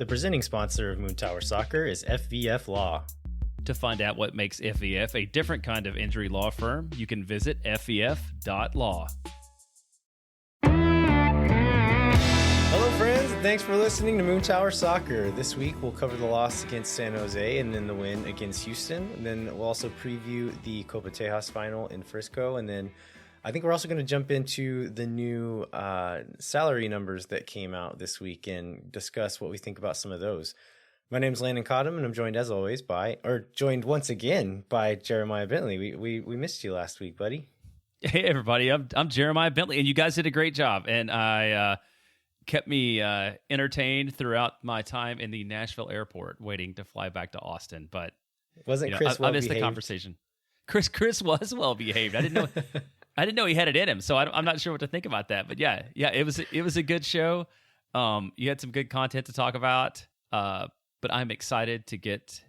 The presenting sponsor of Moon Tower Soccer is FVF Law. To find out what makes FVF a different kind of injury law firm, you can visit fvf.law. Hello, friends, and thanks for listening to Moon Tower Soccer. This week, we'll cover the loss against San Jose and then the win against Houston. And then we'll also preview the Copa Tejas final in Frisco. And then I think we're also going to jump into the new salary numbers that came out this week and discuss what we think about some of those. My name's Landon Cottom, and I'm joined as always joined once again by Jeremiah Bentley. We missed you last week, buddy. Hey, everybody. I'm Jeremiah Bentley, and you guys did a great job. And I kept me entertained throughout my time in the Nashville airport waiting to fly back to Austin. But wasn't Chris I missed the conversation. Chris was well behaved. I didn't know he had it in him, so I'm not sure what to think about that. But yeah, it was a good show. You had some good content to talk about. But I'm excited to get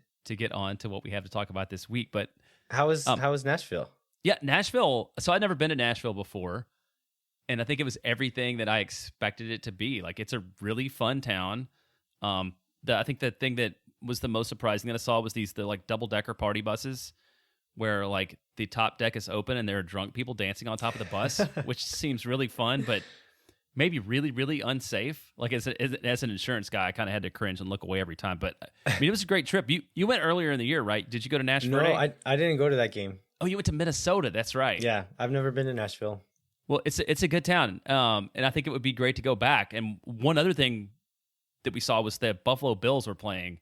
on to what we have to talk about this week. But how was Nashville? Yeah, Nashville. So I'd never been to Nashville before, and I think it was everything that I expected it to be. Like, it's a really fun town. I think the thing that was the most surprising that I saw was the like double-decker party buses, where like the top deck is open and there are drunk people dancing on top of the bus, which seems really fun, but maybe really, really unsafe. Like, as an insurance guy, I kind of had to cringe and look away every time. But I mean, it was a great trip. You went earlier in the year, right? Did you go to Nashville? No, I didn't go to that game. Oh, you went to Minnesota. That's right. Yeah, I've never been to Nashville. Well, it's a good town, and I think it would be great to go back. And one other thing that we saw was that Buffalo Bills were playing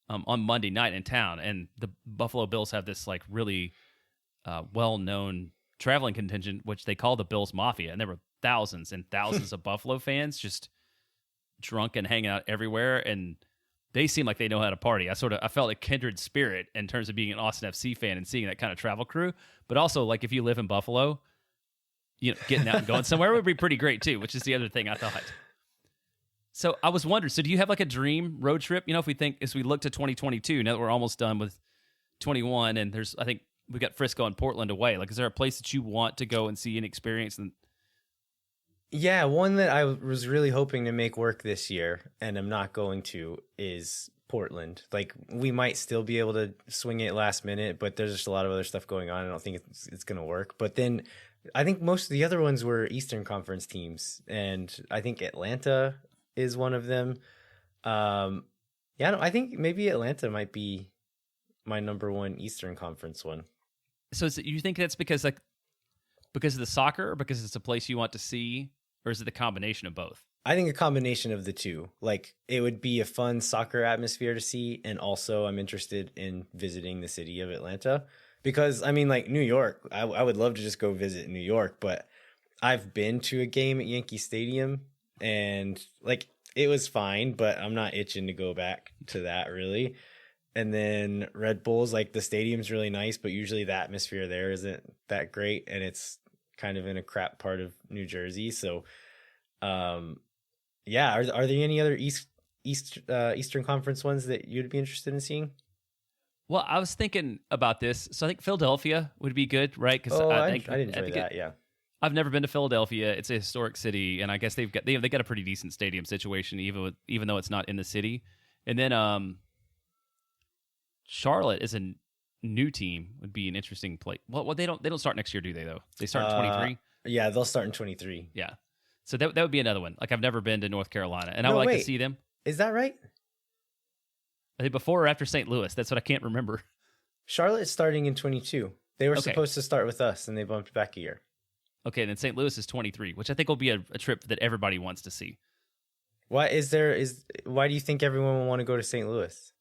on Monday night in town, and the Buffalo Bills have this like really well-known traveling contingent, which they call the Bills Mafia, and there were thousands and thousands of Buffalo fans just drunk and hanging out everywhere, and they seem like they know how to party. I felt a kindred spirit in terms of being an Austin FC fan and seeing that kind of travel crew. But also, like, if you live in Buffalo, getting out and going somewhere would be pretty great too, which is the other thing I thought. So I was wondering, so do you have like a dream road trip? If we look to 2022, now that we're almost done with 21, and I think we got Frisco and Portland away. Like, is there a place that you want to go and see and experience? Yeah, one that I was really hoping to make work this year, and I'm not going to, is Portland. Like, we might still be able to swing it last minute, but there's just a lot of other stuff going on. I don't think it's going to work. But then I think most of the other ones were Eastern Conference teams, and I think Atlanta is one of them. I think maybe Atlanta might be my number one Eastern Conference one. So you think that's because of the soccer, or because it's a place you want to see, or is it the combination of both? I think a combination of the two. Like, it would be a fun soccer atmosphere to see, and also I'm interested in visiting the city of Atlanta, because I mean, like, New York, I would love to just go visit New York, but I've been to a game at Yankee Stadium, and like, it was fine, but I'm not itching to go back to that really. And then Red Bulls, like, the stadium's really nice, but usually the atmosphere there isn't that great, and it's kind of in a crap part of New Jersey. So, are there any other Eastern Conference ones that you'd be interested in seeing? Well, I was thinking about this. So I think Philadelphia would be good, right? Because I'd enjoy that. Yeah, I've never been to Philadelphia. It's a historic city, and I guess they got a pretty decent stadium situation, even though it's not in the city. And then Charlotte is a new team, would be an interesting place. Well, they don't start next year, do they? Though they start in 23. Yeah, they'll start in 23. Yeah, so that would be another one. Like, I've never been to North Carolina, and I would like to see them. Is that right? I think before or after St. Louis. That's what I can't remember. Charlotte is starting in 22. They were supposed to start with us, and they bumped back a year. Okay, and then St. Louis is 23, which I think will be a trip that everybody wants to see. Why do you think everyone will want to go to St. Louis?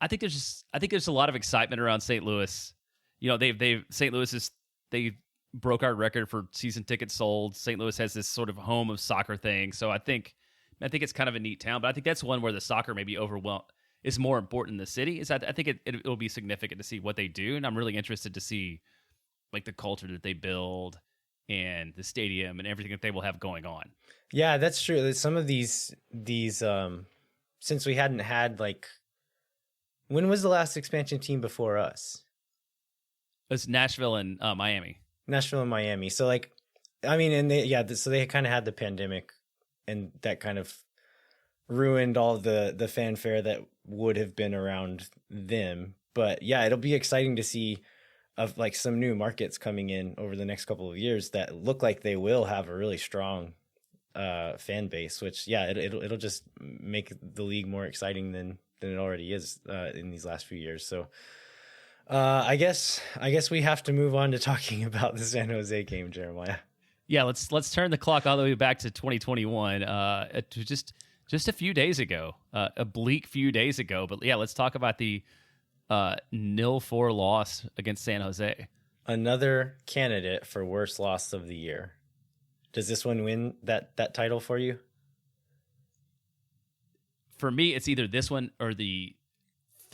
I think there's a lot of excitement around St. Louis. They broke our record for season tickets sold. St. Louis has this sort of home of soccer thing. So I think it's kind of a neat town, but I think that's one where the soccer maybe is more important than the city. I think it'll be significant to see what they do, and I'm really interested to see like the culture that they build and the stadium and everything that they will have going on. Yeah, that's true. Some of these since we hadn't had, like, when was the last expansion team before us? It's Nashville and Miami. Nashville and Miami. So, like, I mean, and so they kind of had the pandemic, and that kind of ruined all the fanfare that would have been around them. But yeah, it'll be exciting to see of like some new markets coming in over the next couple of years that look like they will have a really strong fan base, which it'll just make the league more exciting than it already is in these last few years. So I guess we have to move on to talking about the San Jose game, Jeremiah. Yeah, let's turn the clock all the way back to 2021, to just a few days ago, a bleak few days ago. But yeah, let's talk about the 0-4 loss against San Jose. Another candidate for worst loss of the year. Does this one win that title for you? For me, it's either this one or the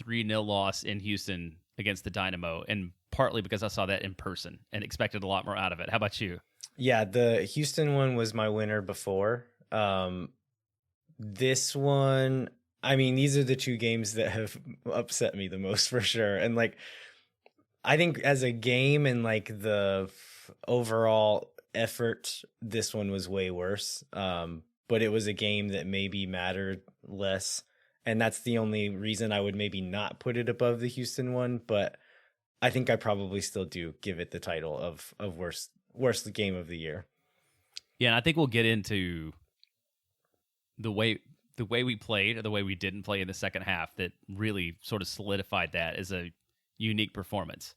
3-0 loss in Houston against the Dynamo, and partly because I saw that in person and expected a lot more out of it. How about you? Yeah, the Houston one was my winner before. This one, I mean, these are the two games that have upset me the most for sure. And like, I think as a game and like the overall effort, this one was way worse. But it was a game that maybe mattered less. And that's the only reason I would maybe not put it above the Houston one. But I think I probably still do give it the title of worst game of the year. Yeah, and I think we'll get into the way we played or the way we didn't play in the second half that really sort of solidified that as a unique performance.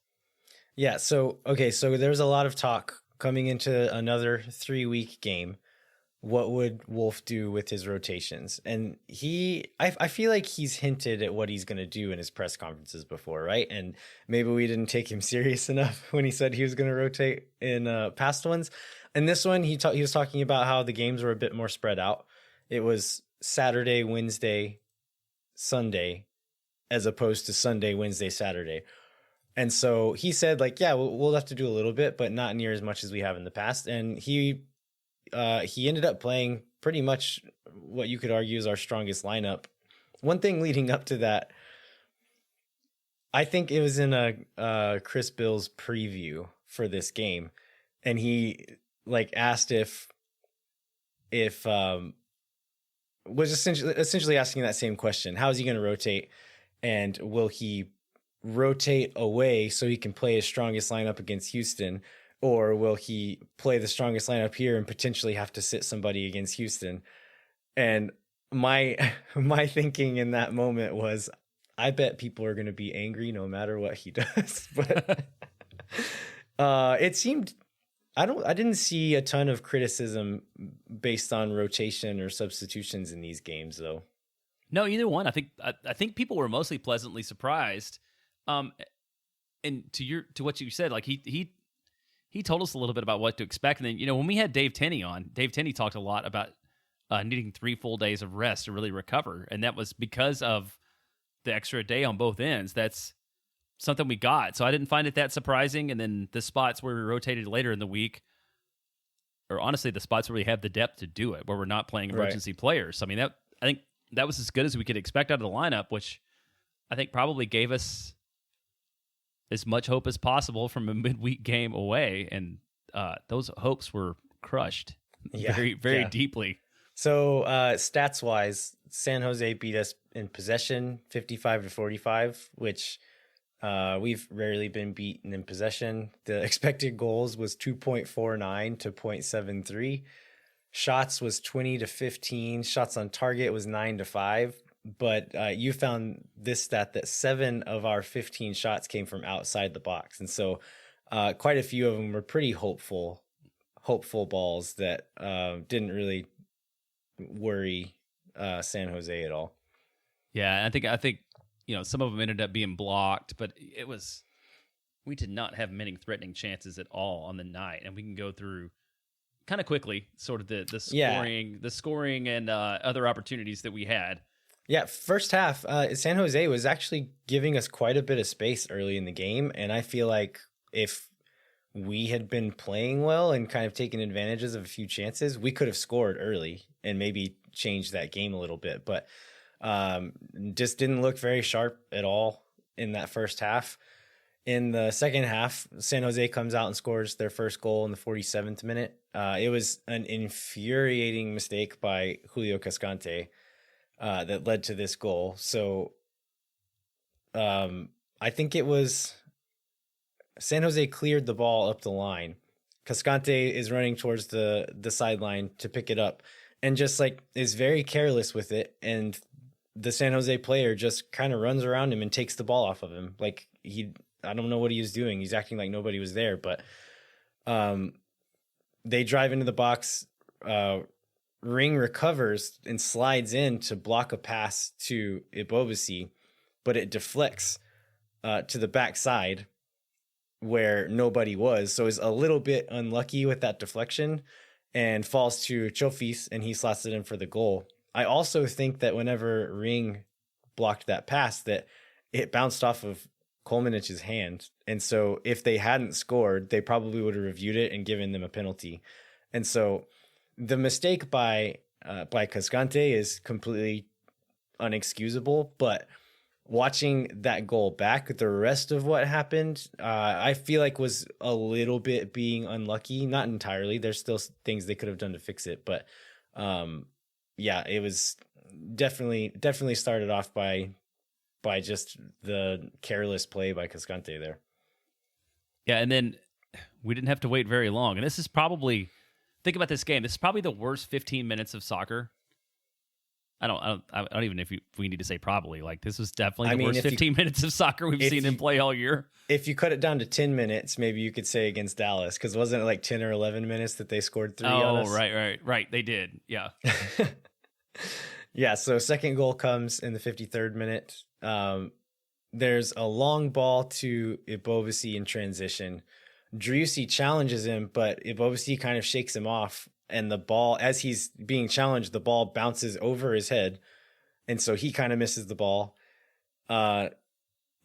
Yeah, so there's a lot of talk coming into another 3-week game. What would Wolf do with his rotations? And I feel like he's hinted at what he's going to do in his press conferences before, right? And maybe we didn't take him serious enough when he said he was going to rotate in past ones. And this one, he was talking about how the games were a bit more spread out. It was Saturday, Wednesday, Sunday, as opposed to Sunday, Wednesday, Saturday. And so he said, like, yeah, we'll have to do a little bit, but not near as much as we have in the past. And he ended up playing pretty much what you could argue is our strongest lineup. One thing leading up to that, I think it was in a Chris Bill's preview for this game, and he like asked if was essentially asking that same question: how is he going to rotate, and will he rotate away so he can play his strongest lineup against Houston? Or will he play the strongest lineup here and potentially have to sit somebody against Houston? And my thinking in that moment was, I bet people are going to be angry no matter what he does. But it seemed I didn't see a ton of criticism based on rotation or substitutions in these games, though. No, either one. I think people were mostly pleasantly surprised. And to what you said, like he told us a little bit about what to expect. And then, when we had Dave Tenney on, Dave Tenney talked a lot about needing 3 full days of rest to really recover. And that was because of the extra day on both ends. That's something we got. So I didn't find it that surprising. And then the spots where we rotated later in the week, or honestly, the spots where we have the depth to do it, where we're not playing emergency players. I mean, I think that was as good as we could expect out of the lineup, which I think probably gave us as much hope as possible from a midweek game away, and those hopes were crushed very deeply. So stats-wise, San Jose beat us in possession 55-45, which we've rarely been beaten in possession. The expected goals was 2.49 to 0.73. Shots was 20-15. Shots on target was 9-5. But you found this stat that 7 of our 15 shots came from outside the box. And so quite a few of them were pretty hopeful balls that didn't really worry San Jose at all. Yeah, I think some of them ended up being blocked, but we did not have many threatening chances at all on the night. And we can go through kind of quickly sort of the scoring and other opportunities that we had. Yeah, first half, San Jose was actually giving us quite a bit of space early in the game, and I feel like if we had been playing well and kind of taken advantages of a few chances, we could have scored early and maybe changed that game a little bit, but just didn't look very sharp at all in that first half. In the second half, San Jose comes out and scores their first goal in the 47th minute. It was an infuriating mistake by Julio Cascante. that led to this goal. So I think it was San Jose cleared the ball up the line. Cascante is running towards the sideline to pick it up and just like is very careless with it. And the San Jose player just kind of runs around him and takes the ball off of him. Like I don't know what he was doing. He's acting like nobody was there, but they drive into the box. Ring recovers and slides in to block a pass to Ibobasi, but it deflects to the backside where nobody was. So it's a little bit unlucky with that deflection and falls to Chofis, and he slots it in for the goal. I also think that whenever Ring blocked that pass, that it bounced off of Kolmanic's hand. And so if they hadn't scored, they probably would have reviewed it and given them a penalty. And so the mistake by Cascante is completely unexcusable, but watching that goal back, the rest of what happened, I feel like was a little bit being unlucky. Not entirely. There's still things they could have done to fix it, but yeah, it was definitely started off by just the careless play by Cascante there. Yeah, and then we didn't have to wait very long. And this is probably, think about this game. This is probably the worst 15 minutes of soccer. I don't even know if we need to say probably. Like, this was definitely the worst 15 minutes of soccer we've seen him play all year. If you cut it down to 10 minutes, maybe you could say against Dallas, because wasn't it like 10 or 11 minutes that they scored 3 on us? Oh, right. They did. Yeah. Yeah, so second goal comes in the 53rd minute. There's a long ball to Ibobasi in transition. Driussi challenges him, but Ibobasi kind of shakes him off. And the ball, as he's being challenged, the ball bounces over his head. And so he kind of misses the ball.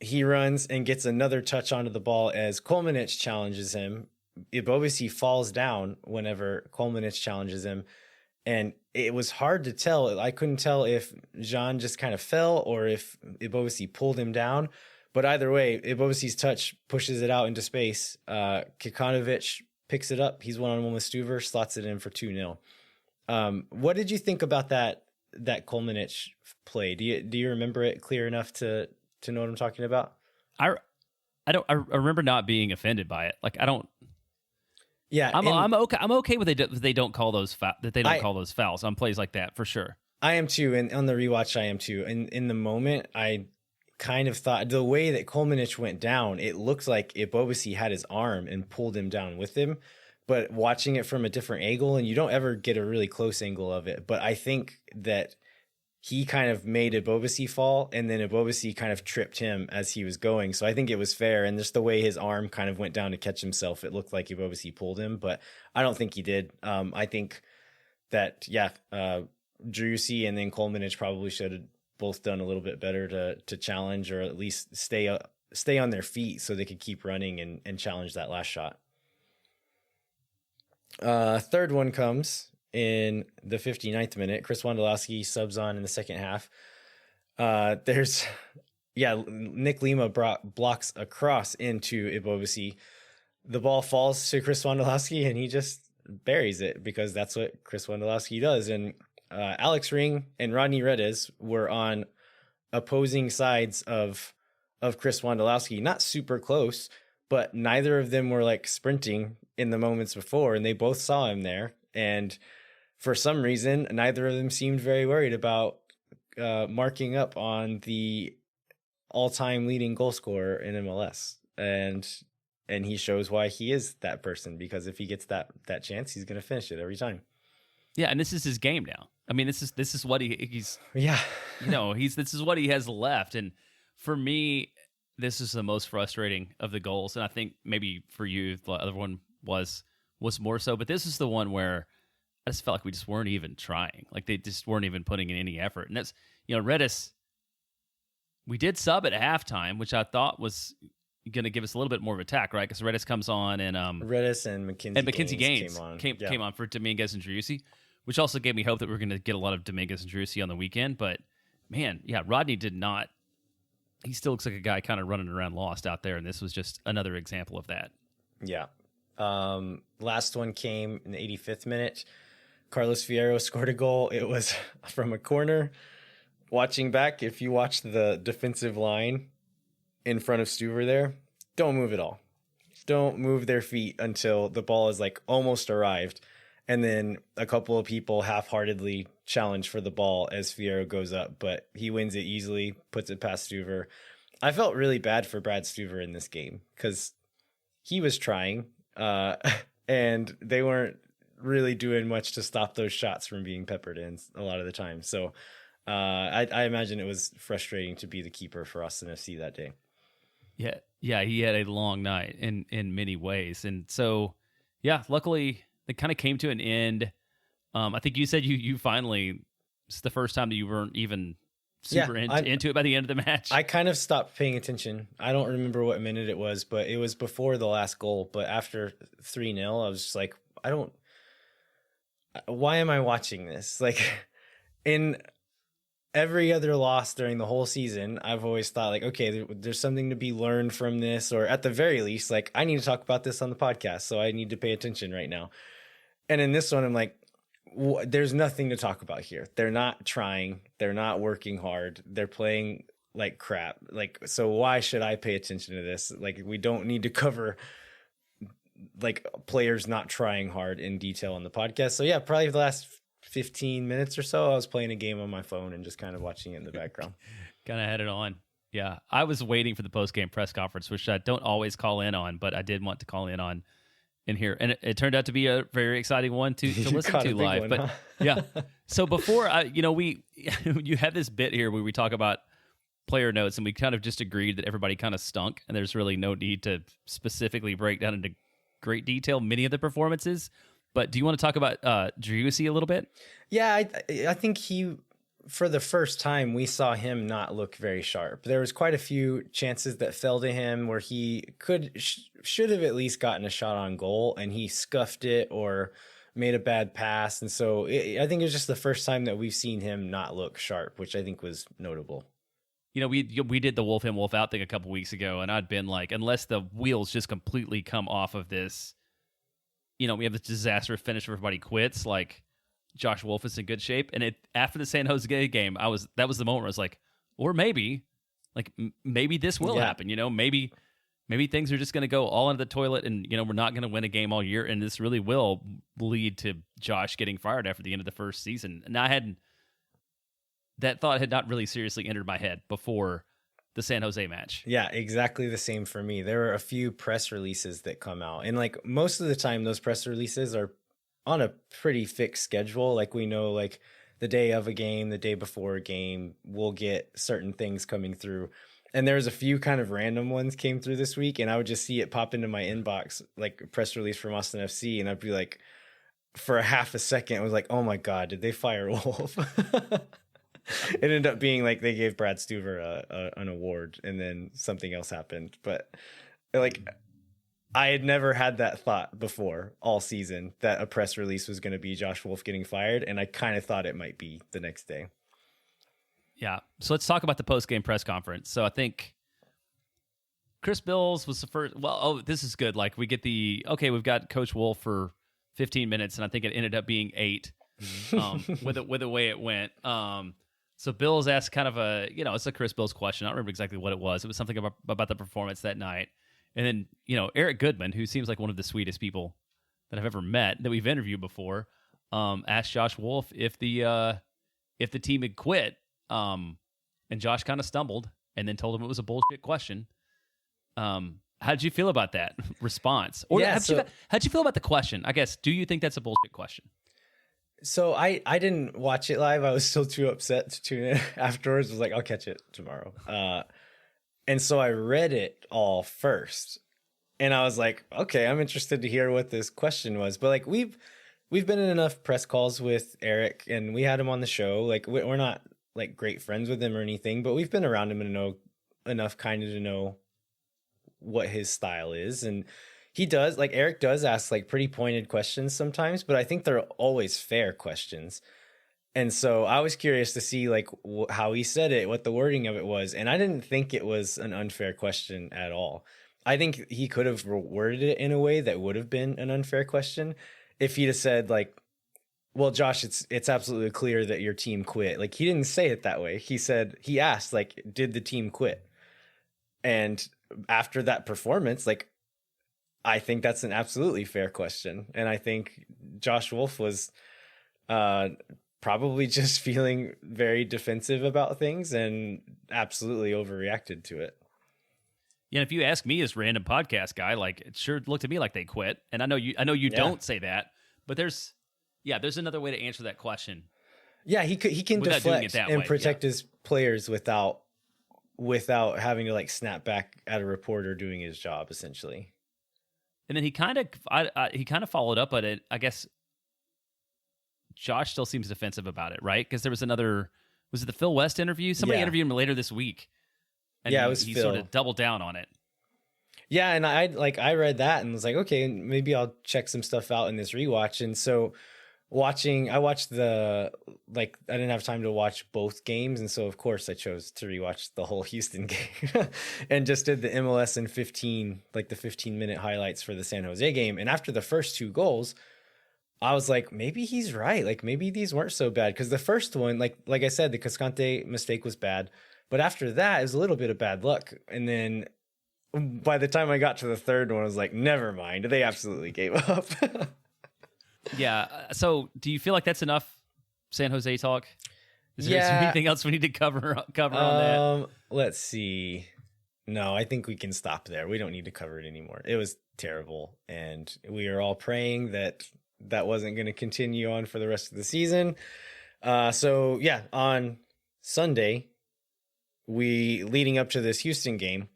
He runs and gets another touch onto the ball as Kolmanic challenges him. Ibobasi falls down whenever Kolmanic challenges him. And it was hard to tell. I couldn't tell if Jhohan just kind of fell or if Ibobasi pulled him down. But either way, Ibobasi's touch pushes it out into space. Kikanovic picks it up. He's one-on-one with Stuver, slots it in for 2-0. What did you think about that Kolmanic play? Do you remember it clear enough to know what I'm talking about? I remember not being offended by it. Like, I don't. Yeah, I'm okay. I'm okay with they don't call those call those fouls on plays like that for sure. I am too, and on the rewatch, I am too. And in the moment, I kind of thought the way that Kolmanic went down, it looked like Ibobasi had his arm and pulled him down with him. But watching it from a different angle, and you don't ever get a really close angle of it, but I think that he kind of made Ibobasi fall, and then Ibobasi kind of tripped him as he was going. So I think it was fair, and just the way his arm kind of went down to catch himself, it looked like Ibobasi pulled him, but I don't think he did. I think that, Driussi and then Kolmanic probably should have both done a little bit better to challenge, or at least stay on their feet so they could keep running and challenge that last shot. Third one comes in the 59th minute. Chris Wondolowski subs on in the second half. Nick Lima blocks a cross into Ibobasi. The ball falls to Chris Wondolowski and he just buries it because that's what Chris Wondolowski does. And Alex Ring and Rodney Redes were on opposing sides of Chris Wondolowski, not super close, but neither of them were like sprinting in the moments before, and they both saw him there. And for some reason, neither of them seemed very worried about marking up on the all-time leading goal scorer in MLS. And he shows why he is that person, because if he gets that chance, he's going to finish it every time. Yeah, and this is his game now. I mean, this is what he's yeah. This is what he has left. And for me, this is the most frustrating of the goals. And I think maybe for you, the other one was more so. But this is the one where I just felt like we just weren't even trying. Like, they just weren't even putting in any effort. And that's, Redis, we did sub at halftime, which I thought was going to give us a little bit more of attack, right? Because Redis comes on and Redis and Mackenzie Gaines came on for Dominguez and Driussi, which also gave me hope that we were going to get a lot of Dominguez and Driussi on the weekend. But man, yeah, Rodney did not. He still looks like a guy kind of running around lost out there, and this was just another example of that. Yeah. Last one came in the 85th minute. Carlos Fierro scored a goal. It was from a corner. watching back, if you watch the defensive line in front of Stuver there, don't move at all. Don't move their feet until the ball is like almost arrived. And then a couple of people half-heartedly challenge for the ball as Fierro goes up, but he wins it easily, puts it past Stuver. I felt really bad for Brad Stuver in this game because he was trying, and they weren't really doing much to stop those shots from being peppered in a lot of the time. So I imagine it was frustrating to be the keeper for Austin FC that day. Yeah, he had a long night in many ways. And so, yeah, luckily it kind of came to an end. I think you said you finally, it's the first time that you weren't even super into it by the end of the match. I kind of stopped paying attention. I don't remember what minute it was, but it was before the last goal. But after 3-0, I was just like, why am I watching this? Like, in every other loss during the whole season, I've always thought like, okay, there's something to be learned from this, or at the very least, like, I need to talk about this on the podcast, so I need to pay attention right now. And in this one, I'm like, there's nothing to talk about here. They're not trying. They're not working hard. They're playing like crap. Like, so why should I pay attention to this? Like, we don't need to cover like players not trying hard in detail on the podcast. So yeah, probably the last 15 minutes or so, I was playing a game on my phone and just kind of watching it in the background. Kind of had it on. Yeah. I was waiting for the post-game press conference, which I don't always call in on, but I did want to call in on in here. And it turned out to be a very exciting one to listen to live. One, but huh? yeah. So before, you have this bit here where we talk about player notes, and we kind of just agreed that everybody kind of stunk, and there's really no need to specifically break down into great detail many of the performances. But do you want to talk about Driussi a little bit? Yeah, I think for the first time, we saw him not look very sharp. There was quite a few chances that fell to him where he should have at least gotten a shot on goal, and he scuffed it or made a bad pass. And so I think it was just the first time that we've seen him not look sharp, which I think was notable. You know, we did the wolf in, wolf out thing a couple weeks ago, and I'd been like, unless the wheels just completely come off of this, we have this disastrous finish where everybody quits, like Josh Wolf is in good shape. And after the San Jose game, that was the moment where I was like, or maybe this will happen, maybe things are just going to go all into the toilet, and, we're not going to win a game all year. And this really will lead to Josh getting fired after the end of the first season. And that thought had not really seriously entered my head before the San Jose match. Yeah, exactly the same for me. There were a few press releases that come out, and like most of the time those press releases are on a pretty fixed schedule. Like, we know, like, the day of a game, the day before a game, we'll get certain things coming through. And there's a few kind of random ones came through this week, and I would just see it pop into my inbox, like a press release from Austin FC, and I'd be like, for a half a second, I was like, oh my God, did they fire Wolf? It ended up being like they gave Brad Stuver an award, and then something else happened. But like, I had never had that thought before all season that a press release was going to be Josh Wolf getting fired, and I kind of thought it might be the next day. Yeah. So let's talk about the post-game press conference. So I think Chris Bills was the first. Well, this is good. Like, we get we've got Coach Wolf for 15 minutes, and I think it ended up being 8 with the way it went. So Bills asked kind of it's a Chris Bills question. I don't remember exactly what it was. It was something about the performance that night. And then, Eric Goodman, who seems like one of the sweetest people that I've ever met, that we've interviewed before, asked Josh Wolf if the team had quit. And Josh kind of stumbled and then told him it was a bullshit question. How did you feel about that response? Or how'd you feel about the question? I guess, do you think that's a bullshit question? So I didn't watch it live. I was still too upset to tune in afterwards. I was like, I'll catch it tomorrow. And so I read it all first, and I was like, okay, I'm interested to hear what this question was. But like, we've been in enough press calls with Eric, and we had him on the show. Like, we're not like great friends with him or anything, but we've been around him and know enough kind of to know what his style is. And Eric does ask like pretty pointed questions sometimes, but I think they're always fair questions. And so I was curious to see like how he said it, what the wording of it was. And I didn't think it was an unfair question at all. I think he could have worded it in a way that would have been an unfair question if he'd have said like, well, Josh, it's absolutely clear that your team quit. Like, he didn't say it that way. He asked, like, did the team quit? And after that performance, like, I think that's an absolutely fair question. And I think Josh Wolf was probably just feeling very defensive about things and absolutely overreacted to it. Yeah, if you ask me as random podcast guy, like, it sure looked to me like they quit. And I know you don't say that, but there's another way to answer that question. Yeah, he can deflect and protect his players without having to like snap back at a reporter doing his job, essentially. And then he kind of followed up on it. I guess Josh still seems defensive about it, right? Because there was was it the Phil West interview? Somebody interviewed him later this week. And it was he Phil. Sort of doubled down on it. Yeah, and I read that and was like, okay, maybe I'll check some stuff out in this rewatch. And so I watched I didn't have time to watch both games, and so of course I chose to rewatch the whole Houston game and just did the MLS in 15-minute highlights for the San Jose game. And after the first 2 goals, I was like, maybe he's right. Like, maybe these weren't so bad, because the first one, like I said, the Cascante mistake was bad, but after that, it was a little bit of bad luck. And then by the time I got to the third one, I was like, never mind. They absolutely gave up. Yeah. So do you feel like that's enough San Jose talk? Is there anything else we need to cover on that? Let's see. No, I think we can stop there. We don't need to cover it anymore. It was terrible. And we are all praying that wasn't going to continue on for the rest of the season. So yeah, on Sunday, leading up to this Houston game,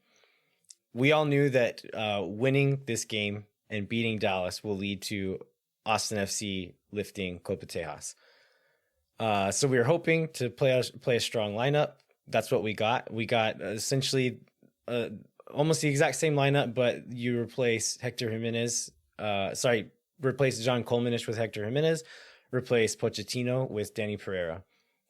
we all knew that winning this game and beating Dallas will lead to Austin FC lifting Copa Tejas. So we were hoping to play a strong lineup. That's what we got. We got essentially almost the exact same lineup, but you replace replace John Kolmanic with Hector Jimenez, replace Pochettino with Danny Pereira.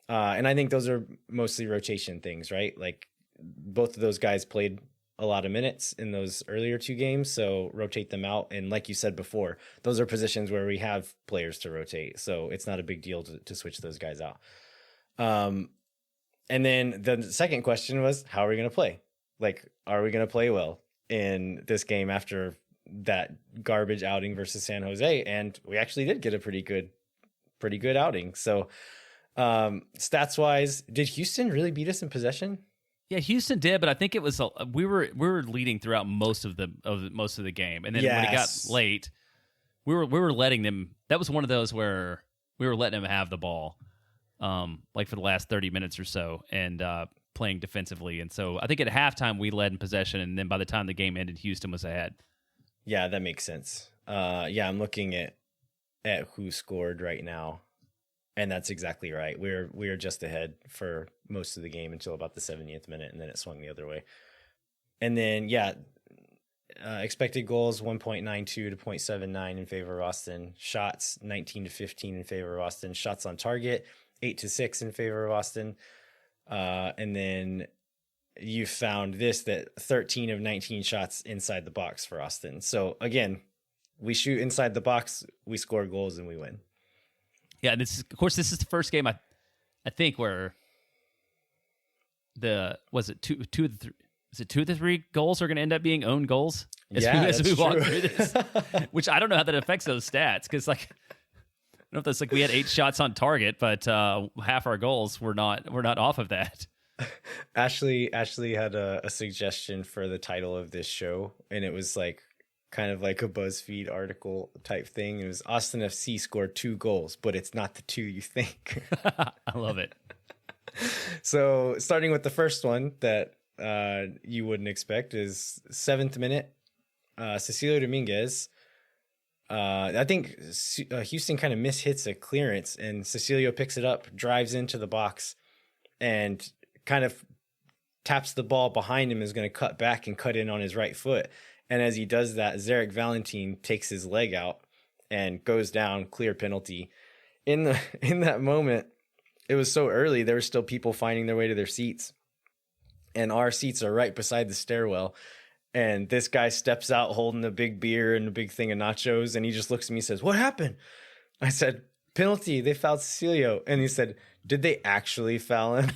And I think those are mostly rotation things, right? Like, both of those guys played a lot of minutes in those earlier 2 games, so rotate them out. And like you said before, those are positions where we have players to rotate, so it's not a big deal to switch those guys out. And then the second question was, how are we going to play? Like, are we going to play well in this game after that garbage outing versus San Jose? And we actually did get a pretty good outing. So stats wise, did Houston really beat us in possession? Yeah, Houston did, but I think it was we were leading throughout most of the game, and then when it got late, we were letting them. That was one of those where we were letting them have the ball, like for the last 30 minutes or so, and playing defensively. And so I think at halftime we led in possession, and then by the time the game ended, Houston was ahead. Yeah, that makes sense. I'm looking at who scored right now. And that's exactly right. We're just ahead for most of the game until about the 70th minute, and then it swung the other way. And then, expected goals 1.92 to 0.79 in favor of Austin. Shots 19 to 15 in favor of Austin. Shots on target 8 to 6 in favor of Austin. And then you found that 13 of 19 shots inside the box for Austin. So again, we shoot inside the box, we score goals, and we win. Yeah, this is the first game I think where two of the 3 goals are going to end up being own goals as we walk through this, which I don't know how that affects those stats, because like, I don't know if that's like we had 8 shots on target, but half our goals were not off of that. Ashley had a suggestion for the title of this show, and it was like kind of like a BuzzFeed article type thing. It was Austin FC scored 2 goals, but it's not the 2 you think. I love it. So starting with the first one that you wouldn't expect is 7th minute. Cecilio Dominguez. I think Houston kind of mishits a clearance, and Cecilio picks it up, drives into the box, and kind of taps the ball behind him, is going to cut back and cut in on his right foot. And as he does that, Zarek Valentin takes his leg out and goes down, clear penalty. In that moment, it was so early, there were still people finding their way to their seats. And our seats are right beside the stairwell. And this guy steps out holding a big beer and a big thing of nachos. And he just looks at me and says, "What happened?" I said, penalty, they fouled Cecilio. And he said, did they actually foul him?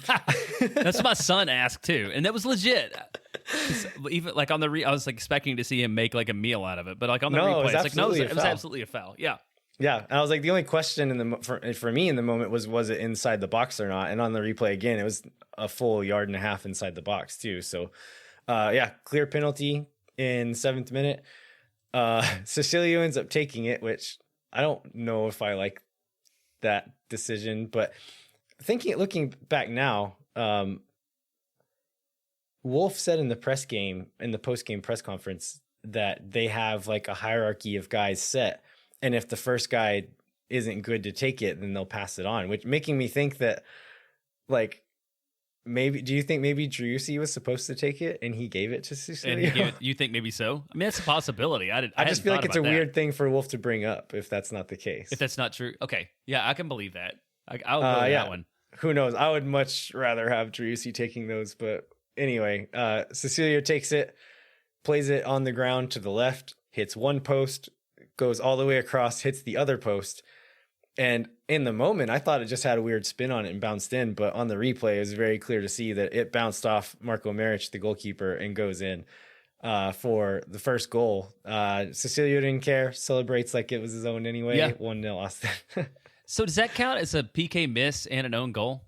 That's what my son asked too, and that was legit. Even like on the I was like expecting to see him make like a meal out of it, but like on the replay, it's like no, it was absolutely a foul. Yeah, yeah. And I was like, the only question for me in the moment was it inside the box or not? And on the replay again, it was a full yard and a half inside the box too. So, yeah, clear penalty in 7th minute. Cecilio ends up taking it, which I don't know if I like that decision, but looking back now, Wolf said in the post-game press conference that they have like a hierarchy of guys set, and if the first guy isn't good to take it, then they'll pass it on, which making me think that like do you think maybe Driussi was supposed to take it and he gave it to Cecilio? You think maybe so? I mean, that's a possibility. I just feel like it's a weird thing for Wolf to bring up if that's not the case. If that's not true. Okay. Yeah, I can believe that. I'll go with that one. Who knows? I would much rather have Driussi taking those, but anyway, Cecilio takes it, plays it on the ground to the left, hits one post, goes all the way across, hits the other post. And in the moment, I thought it just had a weird spin on it and bounced in, but on the replay, it was very clear to see that it bounced off Marko Maric, the goalkeeper, and goes in for the first goal. Cecilio didn't care, celebrates like it was his own anyway. Yeah. 1-0 Austin. So does that count as a PK miss and an own goal?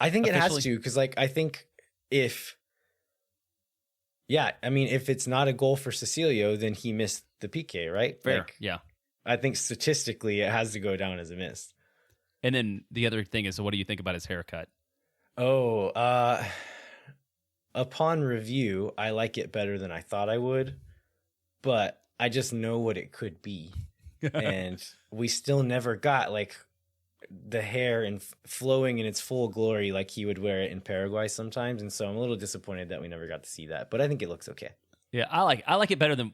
I think it has to, because like I think if it's not a goal for Cecilio, then he missed the PK, right? Fair. Like, yeah. I think statistically it has to go down as a miss. And then the other thing is, what do you think about his haircut? Oh, upon review, I like it better than I thought I would, but I just know what it could be. And we still never got like the hair and flowing in its full glory like he would wear it in Paraguay sometimes, and so I'm a little disappointed that we never got to see that, but I think it looks okay. Yeah, I like it better than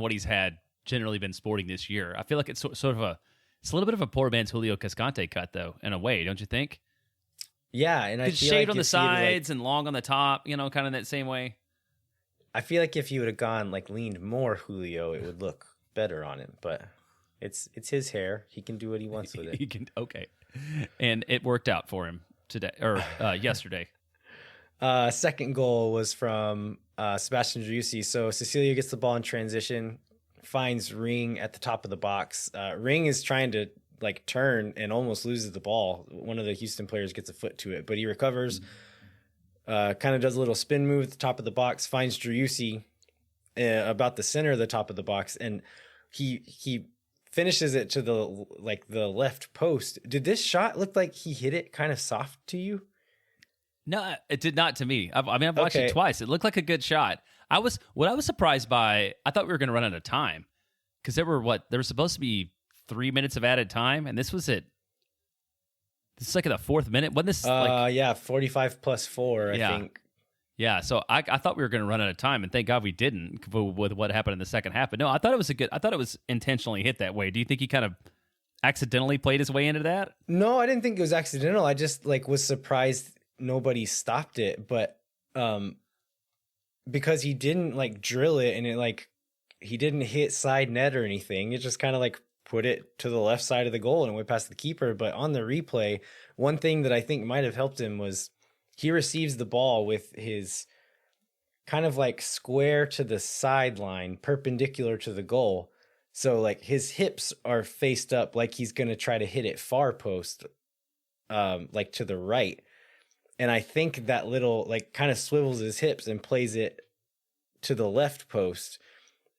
what he's had generally been sporting this year. I feel like it's sort of it's a little bit of a poor man's Julio Cascante cut though, in a way, don't you think? Yeah, and I feel shaved like on the sides and long on the top, kind of in that same way. I feel like if he would have gone like leaned more Julio, it would look better on him, but it's his hair. He can do what he wants with it. He can, okay. And it worked out for him today or yesterday. Second goal was from Sebastian Driussi. So Cecilio gets the ball in transition, finds Ring at the top of the box. Ring is trying to like turn and almost loses the ball. One of the Houston players gets a foot to it, but he recovers, kind of does a little spin move at the top of the box, finds Driussi about the center of the top of the box, and he finishes it to the left post. Did this shot look like he hit it kind of soft to you? No, it did not to me. I've watched it twice. It looked like a good shot. What I was surprised by, I thought we were going to run out of time because there were supposed to be 3 minutes of added time, and this was it. This is like in the 4th minute. Wasn't this 45 plus 4, I think. Yeah, so I thought we were going to run out of time, and thank God we didn't with what happened in the second half. But no, I thought it was intentionally hit that way. Do you think he kind of accidentally played his way into that? No, I didn't think it was accidental. I just was surprised nobody stopped it, but because he didn't drill it and it he didn't hit side net or anything. It just kind of put it to the left side of the goal and went past the keeper. But on the replay, one thing that I think might have helped him was he receives the ball with his kind of square to the sideline, perpendicular to the goal. So his hips are faced up like he's going to try to hit it far post, to the right. And I think that little kind of swivels his hips and plays it to the left post.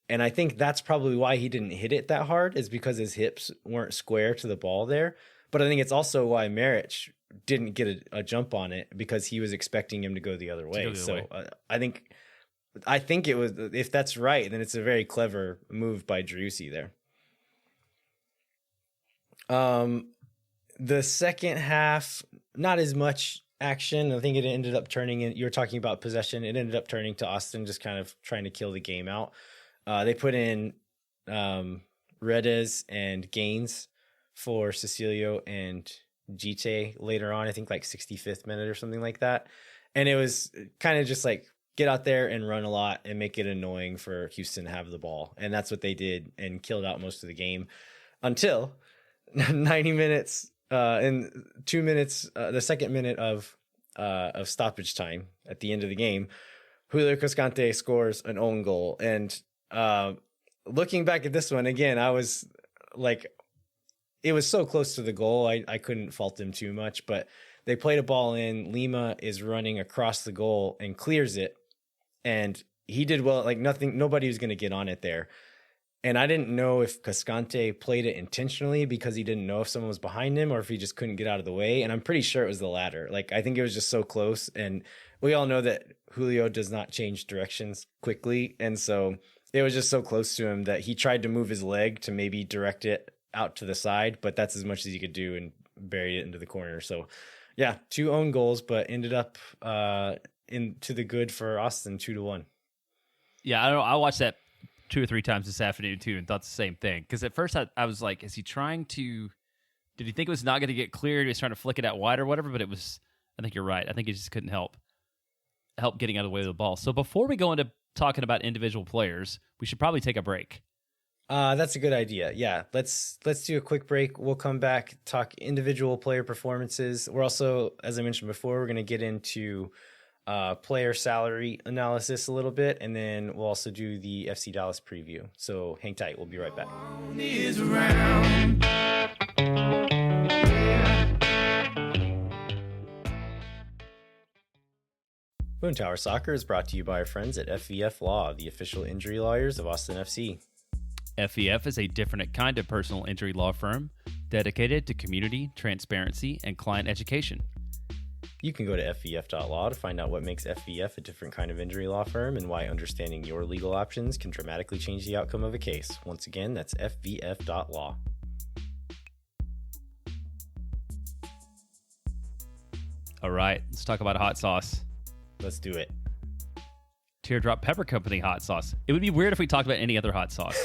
And I think that's probably why he didn't hit it that hard, is because his hips weren't square to the ball there. But I think it's also why Maric didn't get a jump on it, because he was expecting him to go the other way. I think it was, if that's right, then it's a very clever move by Driussi there. The second half, not as much action. I think it ended up turning in, you were talking about possession. It ended up turning to Austin just kind of trying to kill the game out. They put in Redes and Gaines for Cecilio and Gite later on, I think 65th minute or something like that. And it was kind of just get out there and run a lot and make it annoying for Houston to have the ball. And that's what they did and killed out most of the game until 90 minutes and 2 minutes, the second minute of stoppage time at the end of the game, Julio Cascante scores an own goal. And looking back at this one again, I was like, it was so close to the goal. I couldn't fault him too much, but they played a ball in. Lima is running across the goal and clears it. And he did well, like nobody was going to get on it there. And I didn't know if Cascante played it intentionally because he didn't know if someone was behind him or if he just couldn't get out of the way. And I'm pretty sure it was the latter. Like, I think it was just so close. And we all know that Julio does not change directions quickly. And so it was just so close to him that he tried to move his leg to maybe direct it out to the side, but that's as much as he could do and buried it into the corner. So yeah, 2 own goals, but ended up into the good for Austin, 2-1. Yeah, I don't know. I watched that 2 or 3 times this afternoon too, and thought the same thing. Because at first I was like, is he trying to? Did he think it was not going to get cleared? He was trying to flick it out wide or whatever. But it was. I think you're right. I think he just couldn't help getting out of the way of the ball. So before we go into talking about individual players, we should probably take a break. That's a good idea. Yeah, let's do a quick break. We'll come back, talk individual player performances. We're also, as I mentioned before, we're going to get into player salary analysis a little bit, and then we'll also do the FC Dallas preview. So hang tight. We'll be right back. Moon Tower Soccer is brought to you by our friends at FVF Law, the official injury lawyers of Austin FC. FVF is a different kind of personal injury law firm dedicated to community, transparency, and client education. You can go to fvf.law to find out what makes FVF a different kind of injury law firm and why understanding your legal options can dramatically change the outcome of a case. Once again, that's fvf.law. All right, let's talk about hot sauce. Let's do it. Teardrop Pepper Company hot sauce. It would be weird if we talked about any other hot sauce.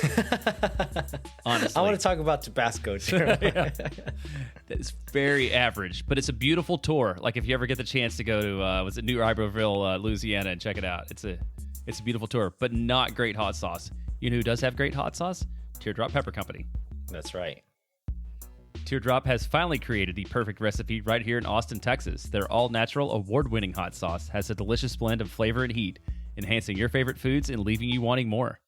Honestly. I want to talk about Tabasco too. Yeah. It's very average, but it's a beautiful tour. Like if you ever get the chance to go to was it New Iberville, Louisiana, and check it out. It's a beautiful tour, but not great hot sauce. You know who does have great hot sauce? Teardrop Pepper Company. That's right. Teardrop has finally created the perfect recipe right here in Austin, Texas. Their all-natural, award-winning hot sauce has a delicious blend of flavor and heat, enhancing your favorite foods and leaving you wanting more.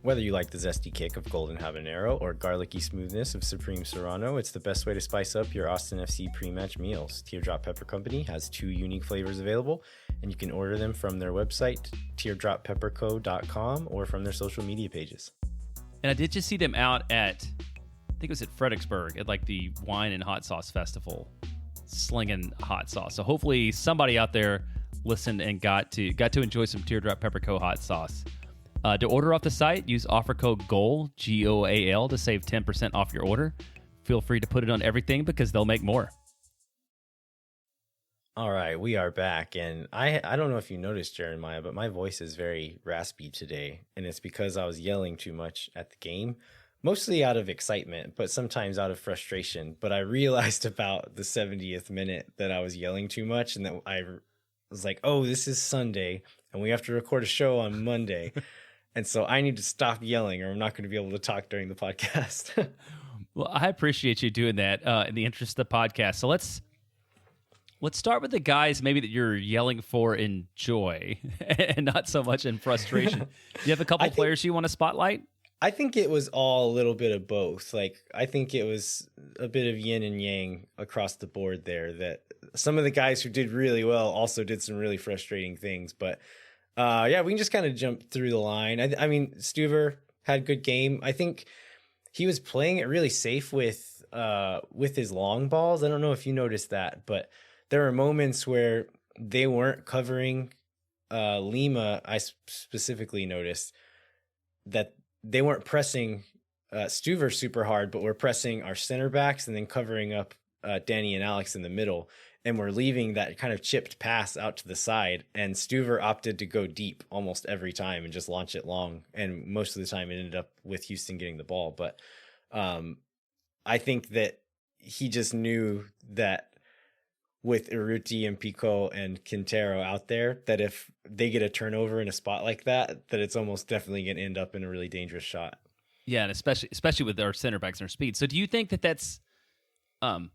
Whether you like the zesty kick of golden habanero or garlicky smoothness of supreme serrano, it's the best way to spice up your Austin FC pre-match meals. Teardrop Pepper Company has 2 unique flavors available, and you can order them from their website, teardroppepperco.com, or from their social media pages. And I did just see them out at, I think it was at Fredericksburg, at like the Wine and Hot Sauce Festival, slinging hot sauce. So hopefully somebody out there listened and got to enjoy some Teardrop Pepper Co. hot sauce. To order off the site, use offer code GOAL, GOAL, to save 10% off your order. Feel free to put it on everything because they'll make more. All right, we are back. And I don't know if you noticed, Jeremiah, but my voice is very raspy today. And it's because I was yelling too much at the game, mostly out of excitement, but sometimes out of frustration. But I realized about the 70th minute that I was yelling too much, and that I was like, oh, this is Sunday, and we have to record a show on Monday. And so I need to stop yelling or I'm not going to be able to talk during the podcast. Well, I appreciate you doing that in the interest of the podcast. So let's start with the guys maybe that you're yelling for in joy and not so much in frustration. Do you have a couple players you want to spotlight? I think it was all a little bit of both. Like, I think it was a bit of yin and yang across the board there, that some of the guys who did really well also did some really frustrating things. But yeah, we can just kind of jump through the line. I mean, Stuver had a good game. I think he was playing it really safe with his long balls. I don't know if you noticed that, but there were moments where they weren't covering Lima. I specifically noticed that they weren't pressing Stuver super hard, but we're pressing our center backs and then covering up Danny and Alex in the middle. And we're leaving that kind of chipped pass out to the side. And Stuver opted to go deep almost every time and just launch it long. And most of the time it ended up with Houston getting the ball. But I think that he just knew that with Urruti and Pico and Quintero out there, that if they get a turnover in a spot like that, that it's almost definitely going to end up in a really dangerous shot. Yeah, and especially with our center backs and our speed. So do you think that that's Um,